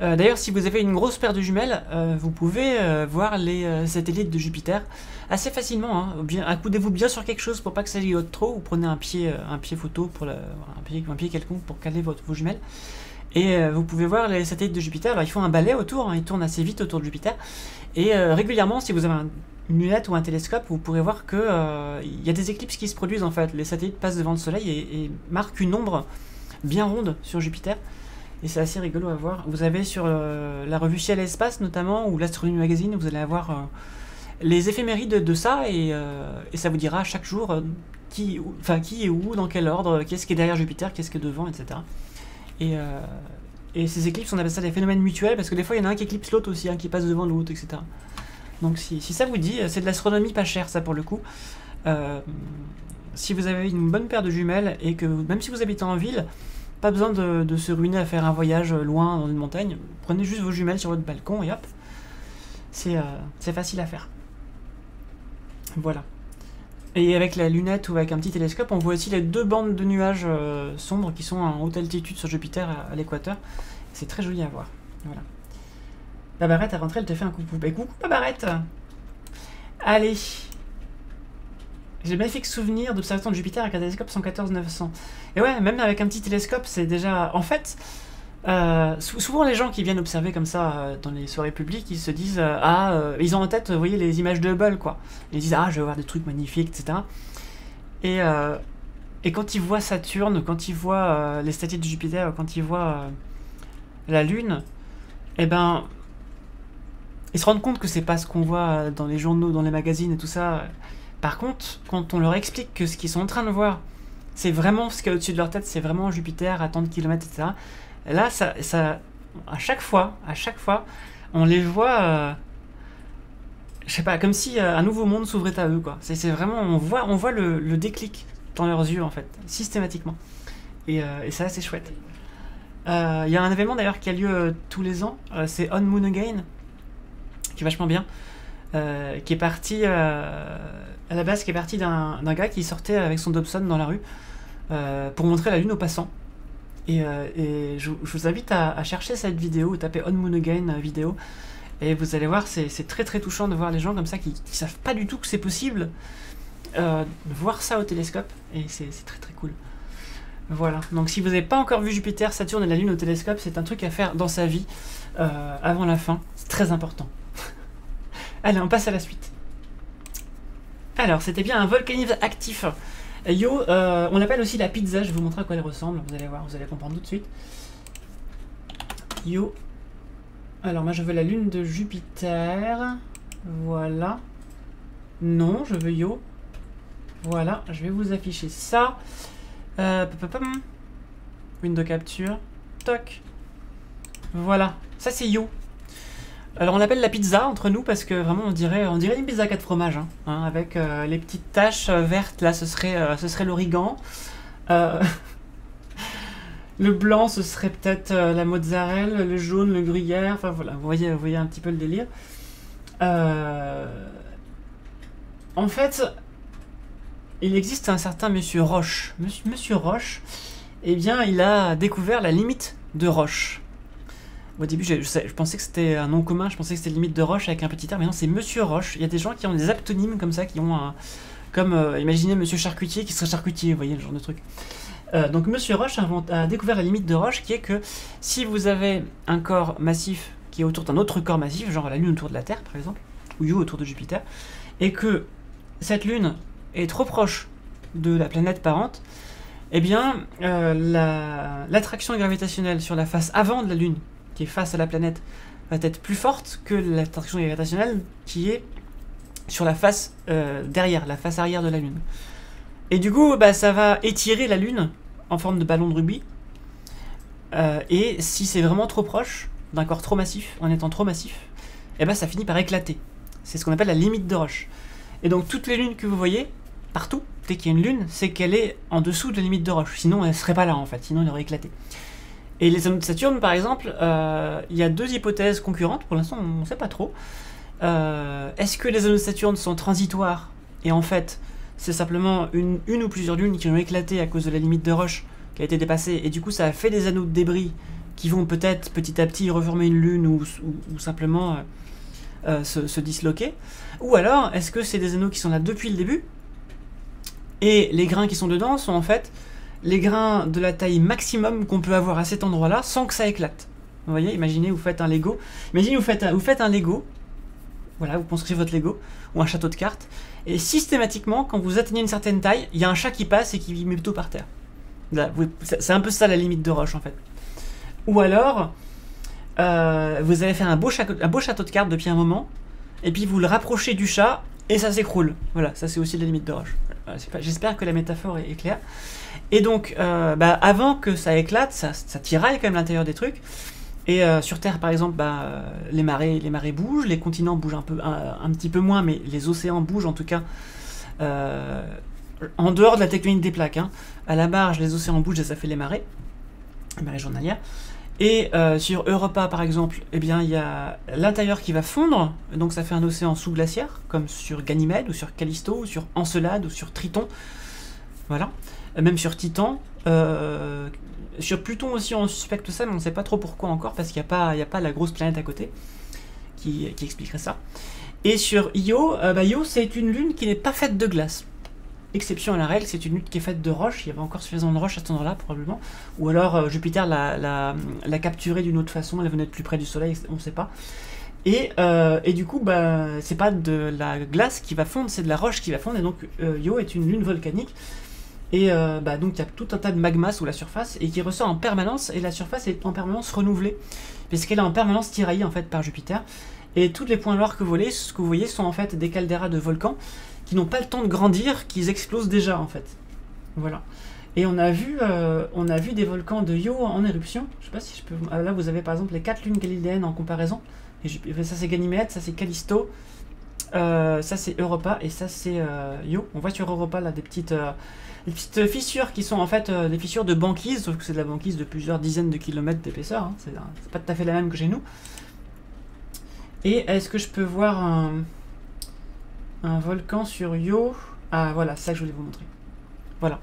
D'ailleurs, si vous avez une grosse paire de jumelles, vous pouvez voir les satellites de Jupiter assez facilement. Hein. Accoudez-vous bien sur quelque chose pour pas que ça gigote trop, ou prenez un pied photo, pour un pied quelconque pour caler vos jumelles. Et vous pouvez voir les satellites de Jupiter. Alors ils font un balai autour, hein, ils tournent assez vite autour de Jupiter. Et régulièrement, si vous avez une lunette ou un télescope, vous pourrez voir que y a des éclipses qui se produisent en fait. Les satellites passent devant le Soleil et marquent une ombre bien ronde sur Jupiter. Et c'est assez rigolo à voir. Vous avez sur la revue Ciel et Espace notamment, ou l'Astronomie Magazine, vous allez avoir les éphémérides de ça, et ça vous dira chaque jour qui est où, dans quel ordre, qu'est-ce qui est derrière Jupiter, qu'est-ce qui est devant, etc. Et ces éclipses, on appelle ça des phénomènes mutuels, parce que des fois il y en a un qui éclipse l'autre aussi, un qui passe devant l'autre, etc. Donc si ça vous dit, c'est de l'astronomie pas chère, ça pour le coup. Si vous avez une bonne paire de jumelles, et que même si vous habitez en ville, pas besoin de se ruiner à faire un voyage loin dans une montagne, prenez juste vos jumelles sur votre balcon et hop, c'est facile à faire. Voilà. Et avec la lunette ou avec un petit télescope, on voit aussi les 2 bandes de nuages sombres qui sont en haute altitude sur Jupiter à l'équateur. C'est très joli à voir. Voilà. Babarette est rentrée, elle te fait un coucou. Bah, coucou Babarette. Allez. J'ai le magnifique souvenir d'observation de Jupiter avec un télescope 114-900. Et ouais, même avec un petit télescope, c'est déjà... En fait, souvent les gens qui viennent observer comme ça dans les soirées publiques, ils se disent ils ont en tête, vous voyez, les images de Hubble, quoi. Ils disent je vais voir des trucs magnifiques, etc. Et quand ils voient Saturne, quand ils voient les satellites de Jupiter, quand ils voient la Lune, eh ben, ils se rendent compte que c'est pas ce qu'on voit dans les journaux, dans les magazines et tout ça. Par contre, quand on leur explique que ce qu'ils sont en train de voir, c'est vraiment ce qu'il y a au-dessus de leur tête, c'est vraiment Jupiter à tant de kilomètres, etc. Et là, ça, à chaque fois, on les voit, je sais pas, comme si un nouveau monde s'ouvrait à eux, quoi. C'est vraiment, on voit le déclic dans leurs yeux, en fait, systématiquement. Et c'est assez chouette. Il y a un événement d'ailleurs qui a lieu tous les ans, c'est On Moon Again, qui est vachement bien, qui est parti à la base, qui est parti d'un gars qui sortait avec son Dobson dans la rue pour montrer la Lune aux passants. Et je vous invite à chercher cette vidéo, tapez On Moon Again vidéo, et vous allez voir, c'est très très touchant de voir les gens comme ça qui savent pas du tout que c'est possible de voir ça au télescope, et c'est très très cool. Voilà, donc si vous n'avez pas encore vu Jupiter, Saturne et la Lune au télescope, c'est un truc à faire dans sa vie avant la fin, c'est très important. Allez, on passe à la suite. Alors, c'était bien un volcanisme actif. Io, on l'appelle aussi la pizza. Je vais vous montrer à quoi elle ressemble. Vous allez voir, vous allez comprendre tout de suite. Io. Alors, moi, je veux la lune de Jupiter. Voilà. Non, je veux Io. Voilà, je vais vous afficher ça. Window capture. Toc. Voilà, ça c'est Io. Alors on l'appelle la pizza entre nous parce que vraiment on dirait une pizza à 4 fromages. Avec les petites taches vertes, là ce serait l'origan. Le blanc ce serait peut-être la mozzarella, le jaune, le gruyère. Enfin voilà, vous voyez un petit peu le délire. En fait, il existe un certain monsieur Roche. Monsieur Roche, eh bien il a découvert la limite de Roche. Au début, je pensais que c'était un nom commun, je pensais que c'était limite de Roche avec un petit R, mais non, c'est Monsieur Roche. Il y a des gens qui ont des aptonymes comme ça, qui ont un... Comme, imaginez Monsieur Charcutier qui serait charcutier, vous voyez, le genre de truc. Donc Monsieur Roche a découvert la limite de Roche, qui est que si vous avez un corps massif qui est autour d'un autre corps massif, genre la Lune autour de la Terre, par exemple, ou Io autour de Jupiter, et que cette Lune est trop proche de la planète parente, eh bien, l'attraction gravitationnelle sur la face avant de la Lune, qui est face à la planète, va être plus forte que l'attraction gravitationnelle qui est sur la face derrière, la face arrière de la Lune. Et du coup, bah, ça va étirer la Lune en forme de ballon de rugby. Et si c'est vraiment trop proche d'un corps trop massif, en étant trop massif, eh ben, ça finit par éclater. C'est ce qu'on appelle la limite de Roche. Et donc toutes les lunes que vous voyez, partout, dès qu'il y a une lune, c'est qu'elle est en dessous de la limite de Roche. Sinon, elle ne serait pas là en fait, sinon elle aurait éclaté. Et les anneaux de Saturne, par exemple, il y a deux hypothèses concurrentes, pour l'instant on ne sait pas trop. Est-ce que les anneaux de Saturne sont transitoires, et en fait c'est simplement une ou plusieurs lunes qui ont éclaté à cause de la limite de Roche qui a été dépassée, et du coup ça a fait des anneaux de débris qui vont peut-être petit à petit reformer une lune ou simplement se disloquer. Ou alors, est-ce que c'est des anneaux qui sont là depuis le début, et les grains qui sont dedans sont en fait les grains de la taille maximum qu'on peut avoir à cet endroit-là sans que ça éclate. Vous voyez, imaginez vous faites un Lego. Imaginez vous faites un Lego. Voilà, vous construisez votre Lego ou un château de cartes. Et systématiquement, quand vous atteignez une certaine taille, il y a un chat qui passe et qui met tout par terre. C'est un peu ça la limite de Roche en fait. Ou alors, vous avez fait un beau château de cartes depuis un moment, et puis vous le rapprochez du chat et ça s'écroule. Voilà, ça c'est aussi la limite de Roche. J'espère que la métaphore est claire. Et donc, avant que ça éclate, ça tiraille quand même l'intérieur des trucs. Et sur Terre, par exemple, les marées bougent, les continents bougent un petit peu moins, mais les océans bougent en tout cas en dehors de la tectonique des plaques. À la marge, les océans bougent et ça fait les marées journalières. Et sur Europa, par exemple, eh bien, il y a l'intérieur qui va fondre, donc ça fait un océan sous-glaciaire, comme sur Ganymède, ou sur Callisto, ou sur Encelade, ou sur Triton. Voilà. Même sur Titan. Sur Pluton aussi, on suspecte ça, mais on ne sait pas trop pourquoi encore, parce qu'il n'y a pas la grosse planète à côté qui expliquerait ça. Et sur Io, Io, c'est une lune qui n'est pas faite de glace. Exception à la règle, c'est une lune qui est faite de roches. Il y avait encore suffisamment de roches à cet endroit-là, probablement. Ou alors Jupiter l'a capturée d'une autre façon, elle venait de plus près du Soleil, on ne sait pas. Et du coup, c'est pas de la glace qui va fondre, c'est de la roche qui va fondre. Et donc, Io est une lune volcanique. Et donc il y a tout un tas de magma sous la surface et qui ressort en permanence, et la surface est en permanence renouvelée puisqu'elle est en permanence tiraillée en fait par Jupiter, et tous les points noirs que vous voyez sont en fait des calderas de volcans qui n'ont pas le temps de grandir, qui explosent déjà en fait. Voilà. Et on a vu des volcans de Io en éruption. Je sais pas si je peux... Là vous avez par exemple les 4 lunes galiléennes en comparaison, et ça c'est Ganymède, ça c'est Callisto, ça c'est Europa, et ça c'est Io. On voit sur Europa là des petites fissures qui sont en fait des fissures de banquise, sauf que c'est de la banquise de plusieurs dizaines de kilomètres d'épaisseur. C'est pas tout à fait la même que chez nous. Et est-ce que je peux voir un volcan sur Io? Ah voilà, c'est ça que je voulais vous montrer. Voilà.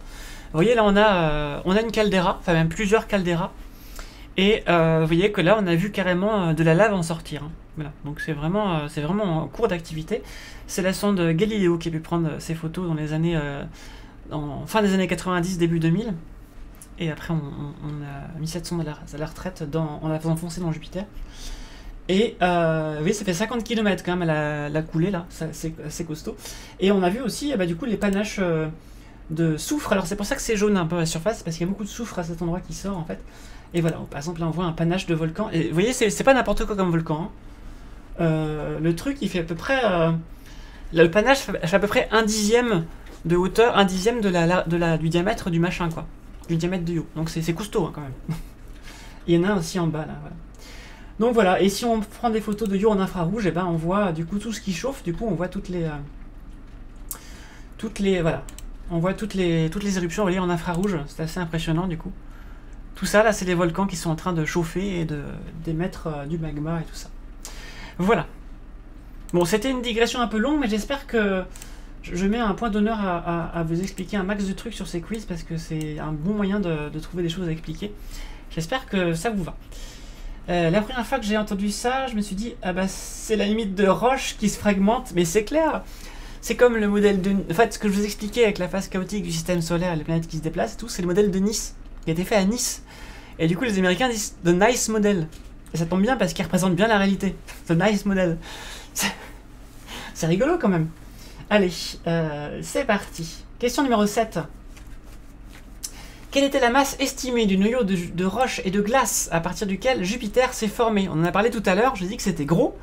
Vous voyez là on a une caldeira, enfin même plusieurs calderas. Et vous voyez que là on a vu carrément de la lave en sortir. Voilà. Donc c'est vraiment en cours d'activité. C'est la sonde Galileo qui a pu prendre ces photos dans les années... en fin des années 90, début 2000, et après on a mis cette sonde à la retraite en la faisant foncer dans Jupiter. Et oui, ça fait 50 km quand même la coulée là, c'est assez costaud. Et on a vu aussi du coup les panaches de soufre. Alors c'est pour ça que c'est jaune un peu à la surface, parce qu'il y a beaucoup de soufre à cet endroit qui sort en fait. Et voilà, par exemple là on voit un panache de volcan. Et vous voyez, c'est pas n'importe quoi comme volcan. Hein. Le truc il fait à peu près... le panache fait à peu près 1/10 de hauteur, 1/10 du diamètre du machin quoi. Du diamètre du haut. Donc c'est costaud hein, quand même. Il y en a aussi en bas là, voilà. Donc voilà, et si on prend des photos de Io en infrarouge, et ben on voit du coup tout ce qui chauffe, du coup on voit toutes les voilà, on voit toutes les éruptions reliées en infrarouge, c'est assez impressionnant du coup. Tout ça là c'est les volcans qui sont en train de chauffer et d'émettre du magma et tout ça. Voilà. Bon, c'était une digression un peu longue, mais j'espère que je mets un point d'honneur à vous expliquer un max de trucs sur ces quiz, parce que c'est un bon moyen de trouver des choses à expliquer. J'espère que ça vous va. La première fois que j'ai entendu ça, je me suis dit, ah bah c'est la limite de roche qui se fragmente, mais c'est clair. C'est comme le modèle de... En fait, ce que je vous expliquais avec la phase chaotique du système solaire et les planètes qui se déplacent et tout, c'est le modèle de Nice, qui a été fait à Nice. Et du coup, les Américains disent The Nice Model. Et ça tombe bien parce qu'il représente bien la réalité. The Nice Model. C'est rigolo quand même. Allez, c'est parti. Question numéro 7. Quelle était la masse estimée du noyau de roche et de glace à partir duquel Jupiter s'est formé? On en a parlé tout à l'heure, je dis que c'était gros,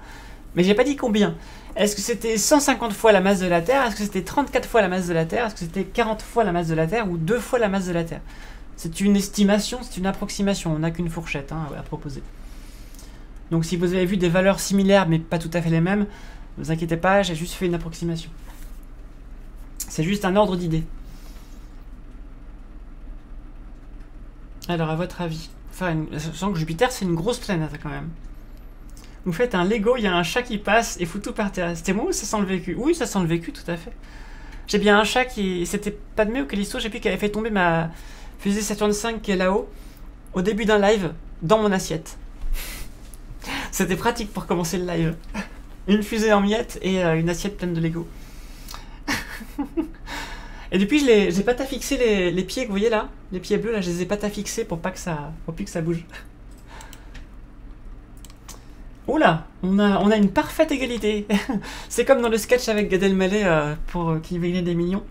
mais j'ai pas dit combien. Est-ce que c'était 150 fois la masse de la Terre? Est-ce que c'était 34 fois la masse de la Terre? Est-ce que c'était 40 fois la masse de la Terre? Ou 2 fois la masse de la Terre? C'est une estimation, c'est une approximation, on n'a qu'une fourchette hein, à proposer. Donc si vous avez vu des valeurs similaires mais pas tout à fait les mêmes, ne vous inquiétez pas, j'ai juste fait une approximation. C'est juste un ordre d'idée. Alors, à votre avis, je sens que Jupiter, c'est une grosse planète quand même. Vous faites un Lego, il y a un chat qui passe et fout tout par terre. C'était moi ou ça sent le vécu? Oui, ça sent le vécu, tout à fait. J'ai bien un chat qui... C'était Padmé ou Callisto, je sais plus, qui avait fait tomber ma fusée Saturn V qui est là-haut, au début d'un live, dans mon assiette. C'était pratique pour commencer le live. Une fusée en miettes et une assiette pleine de Lego. Et depuis, j'ai patafixé les pieds que vous voyez là, les pieds bleus là, je les ai patafixés pour plus que ça bouge. Oula, on a une parfaite égalité. C'est comme dans le sketch avec Gad Elmaleh pour qui veut gagner des millions.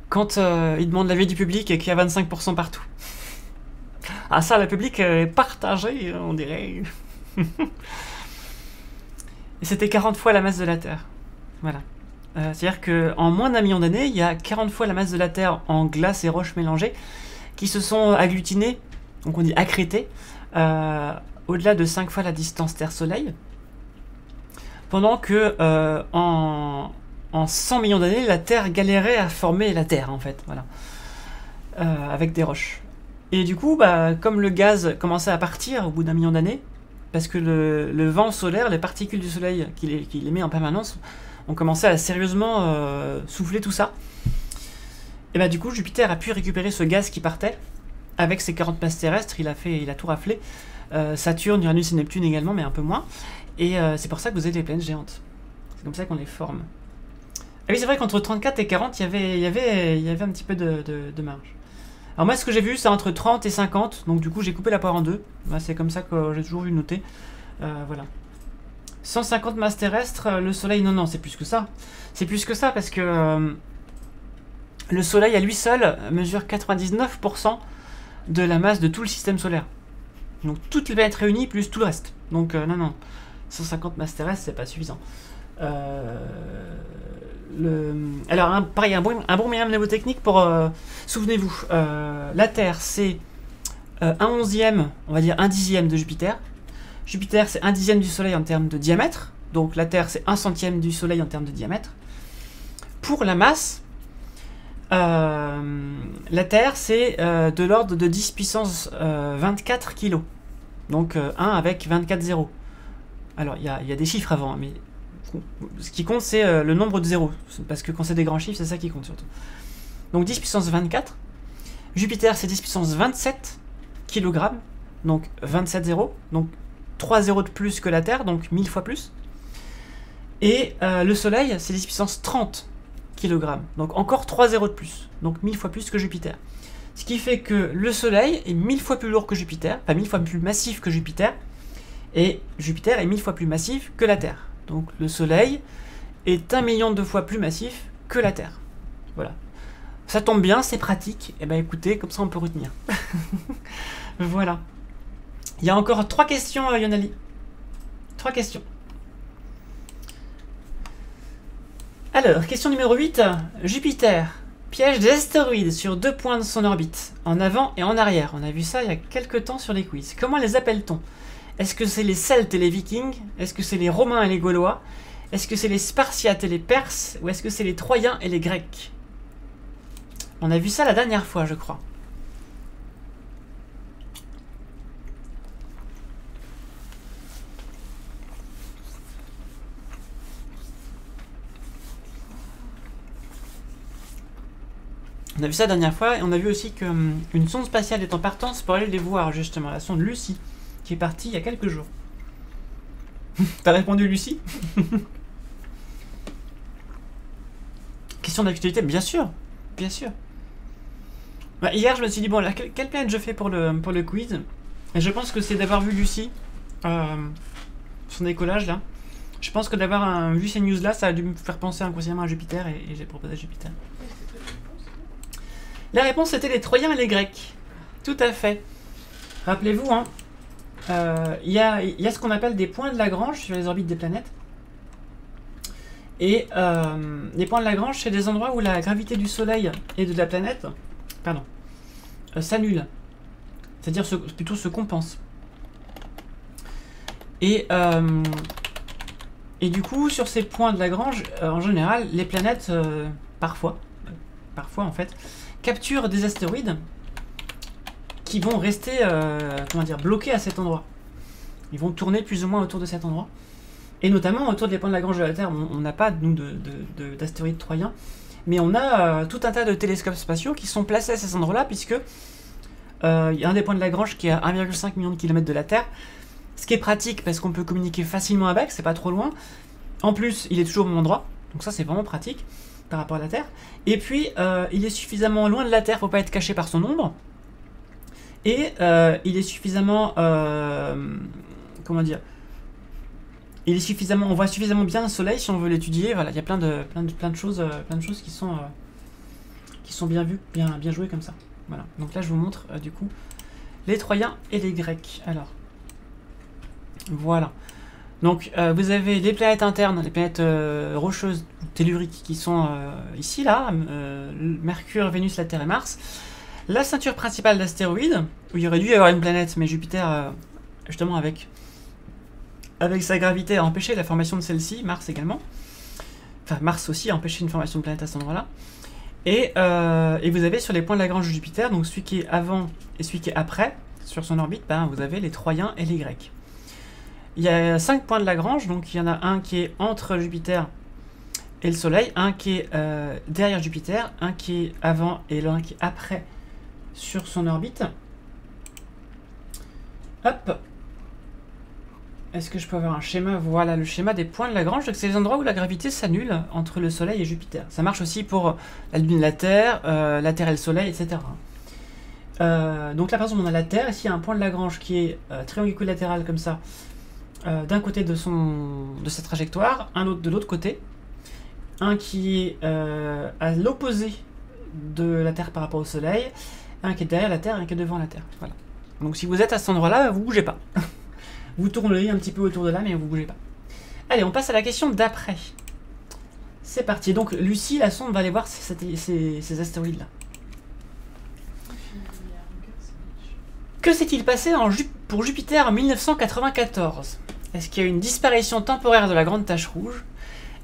Quand il demande l'avis du public et qu'il y a 25% partout. Ah ça, le public est partagé, on dirait. Et c'était 40 fois la masse de la Terre. Voilà. C'est-à-dire qu'en moins d'1 million d'années, il y a 40 fois la masse de la Terre en glace et roches mélangées qui se sont agglutinés, donc on dit accrétés, au-delà de 5 fois la distance Terre-Soleil, pendant que en 100 millions d'années, la Terre galérait à former la Terre, en fait, voilà, avec des roches. Et du coup, comme le gaz commençait à partir au bout d'1 million d'années, parce que le vent solaire, les particules du Soleil qu'il émet en permanence, ont commencé à sérieusement souffler tout ça. Et du coup, Jupiter a pu récupérer ce gaz qui partait avec ses 40 masses terrestres. Il a tout raflé. Saturne, Uranus et Neptune également, mais un peu moins. Et c'est pour ça que vous avez des planètes géantes. C'est comme ça qu'on les forme. Ah oui, c'est vrai qu'entre 34 et 40, il y avait un petit peu de marge. Alors moi, ce que j'ai vu, c'est entre 30 et 50. Donc du coup, j'ai coupé la poire en deux. C'est comme ça que j'ai toujours vu noter. Voilà. 150 masses terrestres, le Soleil, non, c'est plus que ça. C'est plus que ça parce que le Soleil à lui seul mesure 99% de la masse de tout le système solaire. Donc toutes les planètes réunies plus tout le reste. Donc non, 150 masses terrestres, c'est pas suffisant. Alors pareil, un bon moyen mnémotechnique pour... souvenez-vous, la Terre c'est 1/11e, on va dire 1/10e de Jupiter. Jupiter, c'est 1/10e du Soleil en termes de diamètre. Donc la Terre, c'est 1/100e du Soleil en termes de diamètre. Pour la masse, la Terre, c'est de l'ordre de 10 puissance 24 kg. Donc 1 avec 24 zéros. Alors, il y a des chiffres avant, mais ce qui compte, c'est le nombre de zéros. Parce que quand c'est des grands chiffres, c'est ça qui compte surtout. Donc 10 puissance 24. Jupiter, c'est 10 puissance 27 kg. Donc 27 zéros. Donc 3 zéros de plus que la Terre, donc 1000 fois plus. Et le Soleil, c'est 10 puissance 30 kg. Donc encore 3 zéros de plus. Donc 1000 fois plus que Jupiter. Ce qui fait que le Soleil est 1000 fois plus lourd que Jupiter, enfin 1000 fois plus massif que Jupiter, Et Jupiter est 1000 fois plus massif que la Terre. Donc le Soleil est 1 million de fois plus massif que la Terre. Voilà. Ça tombe bien, c'est pratique. Et ben écoutez, comme ça on peut retenir. Voilà. Il y a encore 3 questions, Yonali. 3 questions. Alors, question numéro 8. Jupiter piège des astéroïdes sur 2 points de son orbite, en avant et en arrière. On a vu ça il y a quelques temps sur les quiz. Comment les appelle-t-on? Est-ce que c'est les Celtes et les Vikings? Est-ce que c'est les Romains et les Gaulois? Est-ce que c'est les Spartiates et les Perses? Ou est-ce que c'est les Troyens et les Grecs? On a vu ça la dernière fois, je crois. On a vu ça la dernière fois, et on a vu aussi qu'une sonde spatiale est en partance pour aller les voir, justement, la sonde Lucie, qui est partie il y a quelques jours. T'as répondu Lucie? Question d'actualité, bien sûr, bien sûr. Bah, hier, je me suis dit, bon, là, quelle planète je fais pour le quiz? Et je pense que c'est d'avoir vu Lucie, son décollage, là. Je pense que d'avoir vu ces news-là, ça a dû me faire penser inconsciemment à Jupiter, et j'ai proposé Jupiter. La réponse c'était les Troyens et les Grecs. Tout à fait. Rappelez-vous, hein, y a ce qu'on appelle des points de Lagrange sur les orbites des planètes. Et les points de Lagrange, c'est des endroits où la gravité du Soleil et de la planète, pardon, s'annule. C'est-à-dire plutôt se compense. Et du coup, sur ces points de Lagrange, en général, les planètes, parfois en fait, capturent des astéroïdes qui vont rester comment dire, bloqués à cet endroit. Ils vont tourner plus ou moins autour de cet endroit. Et notamment autour des points de Lagrange de la Terre, on n'a pas, nous, d'astéroïdes troyens, mais on a tout un tas de télescopes spatiaux qui sont placés à ces endroits-là, puisque il y a un des points de Lagrange qui est à 1,5 million de kilomètres de la Terre, ce qui est pratique parce qu'on peut communiquer facilement avec, c'est pas trop loin. En plus, il est toujours au même endroit, donc ça c'est vraiment pratique par rapport à la Terre. Et puis, il est suffisamment loin de la Terre pour pas être caché par son ombre. Et il est suffisamment... comment dire, il est suffisamment, on voit suffisamment bien le Soleil si on veut l'étudier. Voilà, il y a plein de choses qui sont bien vues, bien jouées comme ça. Voilà. Donc là, je vous montre du coup les Troyens et les Grecs. Alors, voilà. Donc vous avez les planètes internes, les planètes rocheuses, telluriques qui sont ici, là, Mercure, Vénus, la Terre et Mars. La ceinture principale d'astéroïdes, où il y aurait dû y avoir une planète, mais Jupiter, justement avec sa gravité, a empêché la formation de celle-ci, Mars également. Enfin, Mars aussi a empêché une formation de planète à cet endroit-là. Et vous avez sur les points de Lagrange de Jupiter, donc celui qui est avant et celui qui est après, sur son orbite, ben, vous avez les Troyens et les Grecs. Il y a 5 points de Lagrange, donc il y en a un qui est entre Jupiter et le Soleil, un qui est derrière Jupiter, un qui est avant et l'un qui est après sur son orbite. Hop. Est-ce que je peux avoir un schéma? Voilà, le schéma des points de Lagrange. Donc c'est les endroits où la gravité s'annule entre le Soleil et Jupiter. Ça marche aussi pour la Lune et la Terre et le Soleil, etc. Donc là, par exemple, on a la Terre. Ici, il y a un point de Lagrange qui est triangle équilatéral comme ça, d'un côté de sa trajectoire, un autre de l'autre côté. Un qui est à l'opposé de la Terre par rapport au Soleil, un qui est derrière la Terre et un qui est devant la Terre. Voilà. Donc si vous êtes à cet endroit-là, vous bougez pas. Vous tournez un petit peu autour de là, mais vous bougez pas. Allez, on passe à la question d'après. C'est parti. Donc Lucie, la sonde, va aller voir ces astéroïdes-là. Que s'est-il passé pour Jupiter en 1994? Est-ce qu'il y a eu une disparition temporaire de la grande tache rouge?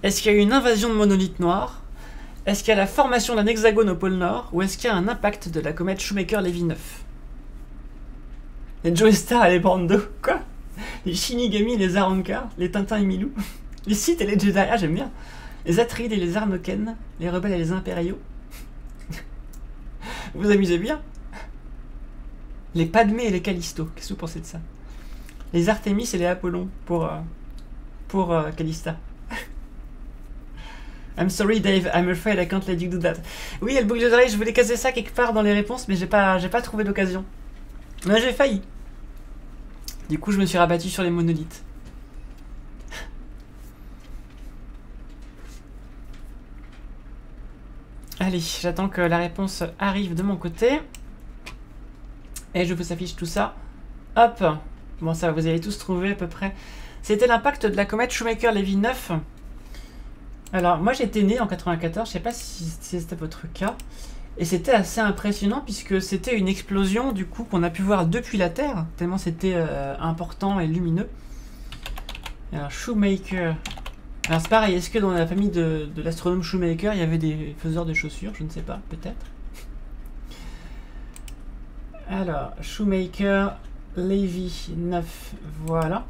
Est-ce qu'il y a eu une invasion de monolithes noirs? Est-ce qu'il y a la formation d'un hexagone au pôle Nord? Ou est-ce qu'il y a un impact de la comète Shoemaker-Levy 9? Les Joe Star et les Brando. Quoi? Les Shinigami et les Aranka, les Tintin et Milou, les Sith et les Jedi, ah j'aime bien, les Atrides et les Arnoken, les rebelles et les impériaux. Vous amusez bien? Les Padmé et les Callisto, qu'est-ce que vous pensez de ça? Les Artémis et les Apollon pour Callista. I'm sorry Dave, I'm afraid I can't let you do that. Oui, elle boucle d'oreille, je voulais caser ça quelque part dans les réponses, mais j'ai pas trouvé d'occasion. Mais j'ai failli. Du coup, je me suis rabattu sur les monolithes. Allez, j'attends que la réponse arrive de mon côté. Et je vous affiche tout ça. Hop. Bon, ça va, vous allez tous trouver à peu près. C'était l'impact de la comète Shoemaker-Levy 9. Alors, moi j'étais né en 94, je sais pas si c'était votre cas. Et c'était assez impressionnant puisque c'était une explosion du coup qu'on a pu voir depuis la Terre, tellement c'était important et lumineux. Alors, Shoemaker. Alors c'est pareil, est-ce que dans la famille de l'astronome Shoemaker, il y avait des faiseurs de chaussures? Je ne sais pas, peut-être. Alors, Shoemaker-Levy 9, voilà.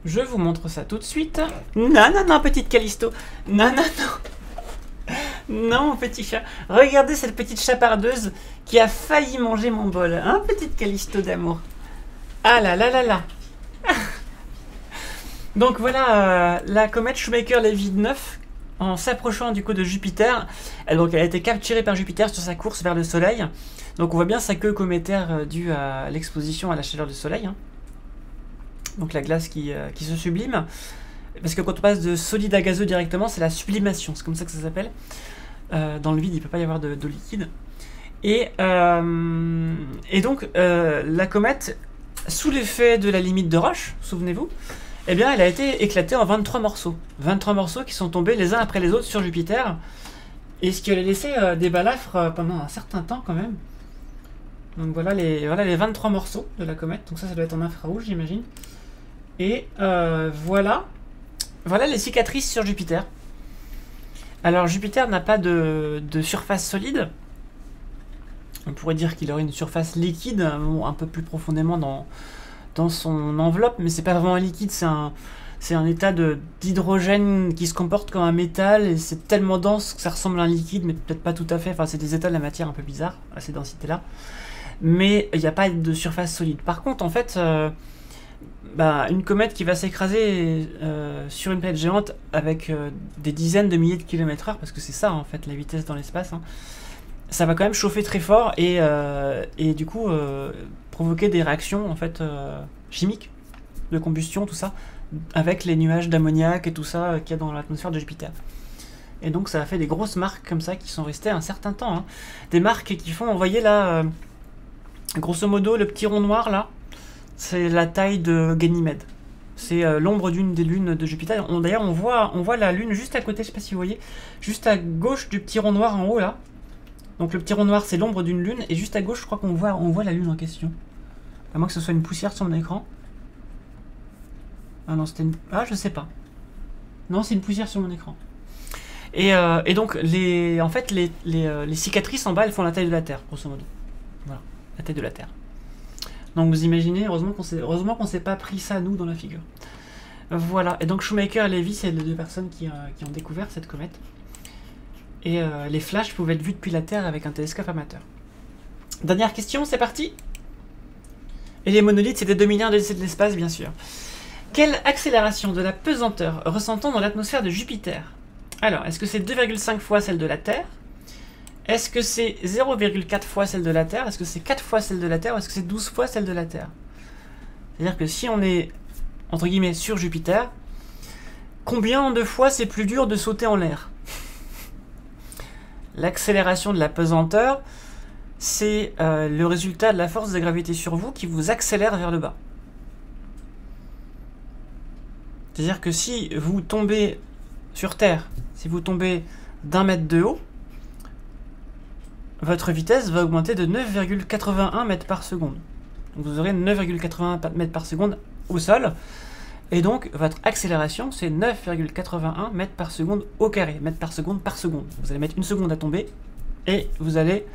Je vous montre ça tout de suite. Non, non, non, petite Callisto. Non, non, non. Non, mon petit chat. Regardez cette petite chapardeuse qui a failli manger mon bol. Hein, petite Callisto d'amour. Ah là là là là. Donc voilà, la comète Shoemaker-Levy 9, en s'approchant du coup de Jupiter. Elle a été capturée par Jupiter sur sa course vers le Soleil. Donc on voit bien sa queue cométaire due à l'exposition à la chaleur du Soleil. Hein. Donc la glace qui se sublime. Parce que quand on passe de solide à gazeux directement, c'est la sublimation, c'est comme ça que ça s'appelle. Dans le vide, il ne peut pas y avoir de liquide. Et donc, la comète, sous l'effet de la limite de Roche, souvenez-vous, eh bien, elle a été éclatée en 23 morceaux. 23 morceaux qui sont tombés les uns après les autres sur Jupiter. Et ce qui a laissé des balafres pendant un certain temps quand même. Donc voilà les 23 morceaux de la comète. Donc ça doit être en infrarouge, j'imagine. Et voilà les cicatrices sur Jupiter. Alors Jupiter n'a pas de surface solide. On pourrait dire qu'il aurait une surface liquide, un peu plus profondément dans son enveloppe, mais c'est pas vraiment un liquide, c'est un état d'hydrogène qui se comporte comme un métal, et c'est tellement dense que ça ressemble à un liquide, mais peut-être pas tout à fait. Enfin, c'est des états de la matière un peu bizarres, à ces densités-là. Mais il n'y a pas de surface solide. Par contre, en fait, une comète qui va s'écraser sur une planète géante avec des dizaines de milliers de kilomètres/heure, parce que c'est ça en fait la vitesse dans l'espace, hein, ça va quand même chauffer très fort et du coup provoquer des réactions en fait chimiques de combustion, tout ça, avec les nuages d'ammoniac et tout ça qu'il y a dans l'atmosphère de Jupiter. Et donc ça a fait des grosses marques comme ça qui sont restées un certain temps, hein. Des marques qui font, vous voyez là, grosso modo le petit rond noir là, c'est la taille de Ganymède. C'est l'ombre d'une des lunes de Jupiter. D'ailleurs, on voit la lune juste à côté, je sais pas si vous voyez, juste à gauche du petit rond noir en haut là. Donc le petit rond noir, c'est l'ombre d'une lune, et juste à gauche, je crois qu'on voit la lune en question. À moins que ce soit une poussière sur mon écran. Ah non, c'était une... Ah, je sais pas. Non, c'est une poussière sur mon écran. Et donc, en fait, les cicatrices en bas, elles font la taille de la Terre, grosso modo. Voilà, la taille de la Terre. Donc vous imaginez, heureusement qu'on s'est pas pris ça, nous, dans la figure. Voilà, et donc Shoemaker et Levy, c'est les deux personnes qui ont découvert cette comète. Et les flashs pouvaient être vus depuis la Terre avec un télescope amateur. Dernière question, c'est parti. Et les monolithes, c'était 2 milliards de l'espace, bien sûr. Quelle accélération de la pesanteur ressent-on dans l'atmosphère de Jupiter? Alors, est-ce que c'est 2,5 fois celle de la Terre? Est-ce que c'est 0,4 fois celle de la Terre? Est-ce que c'est 4 fois celle de la Terre? Ou est-ce que c'est 12 fois celle de la Terre? C'est-à-dire que si on est, entre guillemets, sur Jupiter, combien de fois c'est plus dur de sauter en l'air? L'accélération de la pesanteur, c'est le résultat de la force de gravité sur vous qui vous accélère vers le bas. C'est-à-dire que si vous tombez sur Terre, si vous tombez d'1 mètre de haut, votre vitesse va augmenter de 9,81 mètres par seconde. Donc vous aurez 9,81 mètres par seconde au sol. Et donc votre accélération, c'est 9,81 mètres par seconde au carré. Mètres par seconde par seconde. Vous allez mettre 1 seconde à tomber et vous allez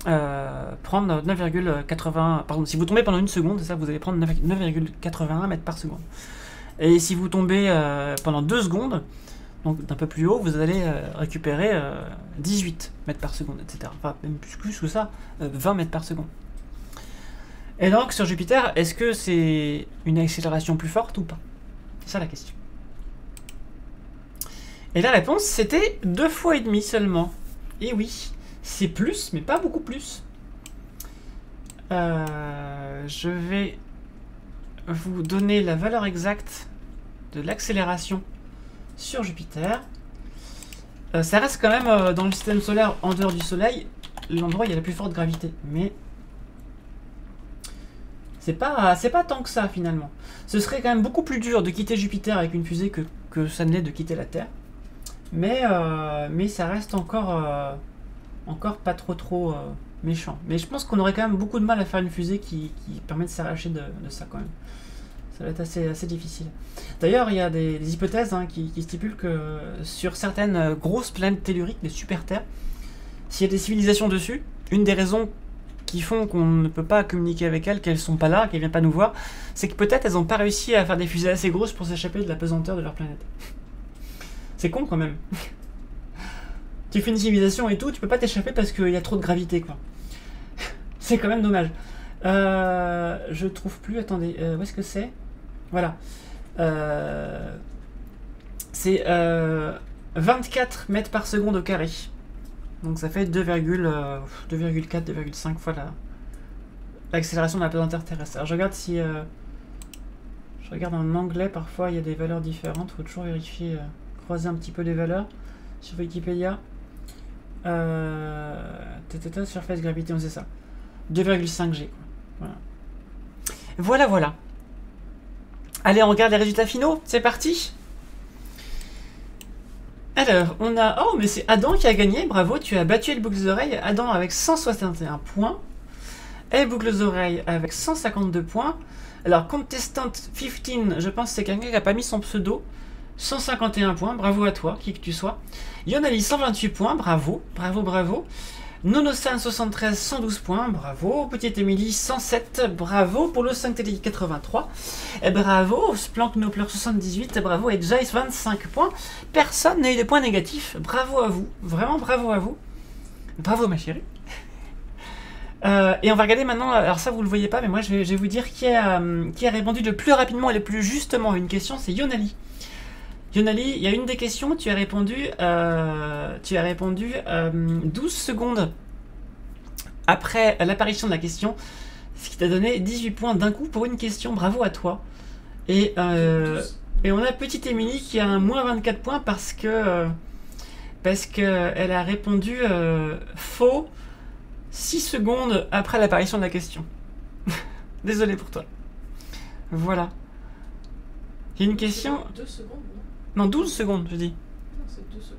prendre 9,81... Pardon, si vous tombez pendant 1 seconde, c'est ça, vous allez prendre 9,81 mètres par seconde. Et si vous tombez pendant 2 secondes, donc d'un peu plus haut, vous allez récupérer 18 mètres par seconde, etc. Enfin, même plus que ça, 20 mètres par seconde. Et donc, sur Jupiter, est-ce que c'est une accélération plus forte ou pas? C'est ça la question. Et la réponse, c'était 2 fois et demi seulement. Et oui, c'est plus, mais pas beaucoup plus. Je vais vous donner la valeur exacte de l'accélération sur Jupiter. Ça reste quand même dans le système solaire, en dehors du Soleil, l'endroit où il y a la plus forte gravité. Mais c'est pas tant que ça finalement. Ce serait quand même beaucoup plus dur de quitter Jupiter avec une fusée que ça ne l'est de quitter la Terre. Mais ça reste encore pas trop méchant. Mais je pense qu'on aurait quand même beaucoup de mal à faire une fusée qui permet de s'arracher de ça quand même. Ça va être assez difficile. D'ailleurs, il y a des hypothèses qui stipulent que sur certaines grosses planètes telluriques, des super-terres, s'il y a des civilisations dessus, une des raisons qui font qu'on ne peut pas communiquer avec elles, qu'elles sont pas là, qu'elles viennent pas nous voir, c'est que peut-être elles n'ont pas réussi à faire des fusées assez grosses pour s'échapper de la pesanteur de leur planète. C'est con quand même. Tu fais une civilisation et tout, tu peux pas t'échapper parce qu'il y a trop de gravité, quoi. C'est quand même dommage. Je trouve plus, attendez, où est-ce que c'est? Voilà. C'est 24 mètres par seconde au carré. Donc ça fait 2,4, 2,5 fois l'accélération de la pesanteur terrestre. Alors je regarde si... je regarde en anglais, parfois il y a des valeurs différentes. Il faut toujours vérifier, croiser un petit peu les valeurs. Sur Wikipédia. Surface gravité, c'est ça. 2,5 G. Voilà. Voilà. Allez, on regarde les résultats finaux. C'est parti. Alors, on a... Oh, mais c'est Adam qui a gagné. Bravo, tu as battu le boucle des oreilles. Adam avec 161 points. Et boucle des oreilles avec 152 points. Alors, Contestant 15, je pense que c'est quelqu'un qui n'a pas mis son pseudo. 151 points. Bravo à toi, qui que tu sois. Yonali, 128 points. Bravo. Nonosan 73, 112 points, bravo. Petite Émilie, 107, bravo. Polo 5 Télé 83, et bravo. Splank Nopler 78, bravo. Et Jace 25 points. Personne n'a eu de points négatifs. Bravo à vous, vraiment bravo à vous. Bravo ma chérie. Et on va regarder maintenant, alors ça vous le voyez pas, mais moi je vais vous dire qui a répondu le plus rapidement et le plus justement à une question, c'est Yonali. Yonali, il y a une des questions, tu as répondu 12 secondes après l'apparition de la question, ce qui t'a donné 18 points d'un coup pour une question, bravo à toi. Et on a petite Émilie qui a un moins 24 points parce que elle a répondu faux 6 secondes après l'apparition de la question. Désolé pour toi. Voilà. Il y a une question... 2 secondes, non? Non, 12 secondes, je dis. Non, c'est 2 secondes.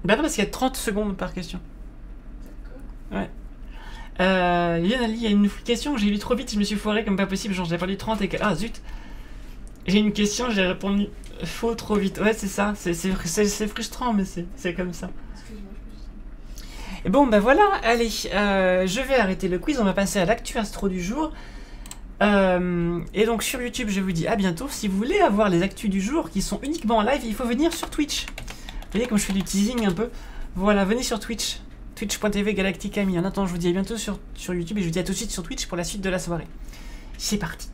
Bah non, parce qu'il y a 30 secondes par question. D'accord. Ouais. Yonali, il y a une question, j'ai lu trop vite, je me suis foiré comme pas possible, genre j'ai perdu 30 et... Ah zut. J'ai une question, j'ai répondu faux trop vite. Ouais, c'est ça, c'est frustrant, mais c'est comme ça. Excuse-moi, je me suis... Et bon, bah voilà, allez, je vais arrêter le quiz, on va passer à l'actu astro du jour. Et donc sur YouTube, je vous dis à bientôt. Si vous voulez avoir les actus du jour qui sont uniquement en live, il faut venir sur Twitch. Vous voyez comme je fais du teasing un peu. Voilà, venez sur Twitch. Twitch.tv Galacticami. En attendant, je vous dis à bientôt sur YouTube et je vous dis à tout de suite sur Twitch pour la suite de la soirée. C'est parti.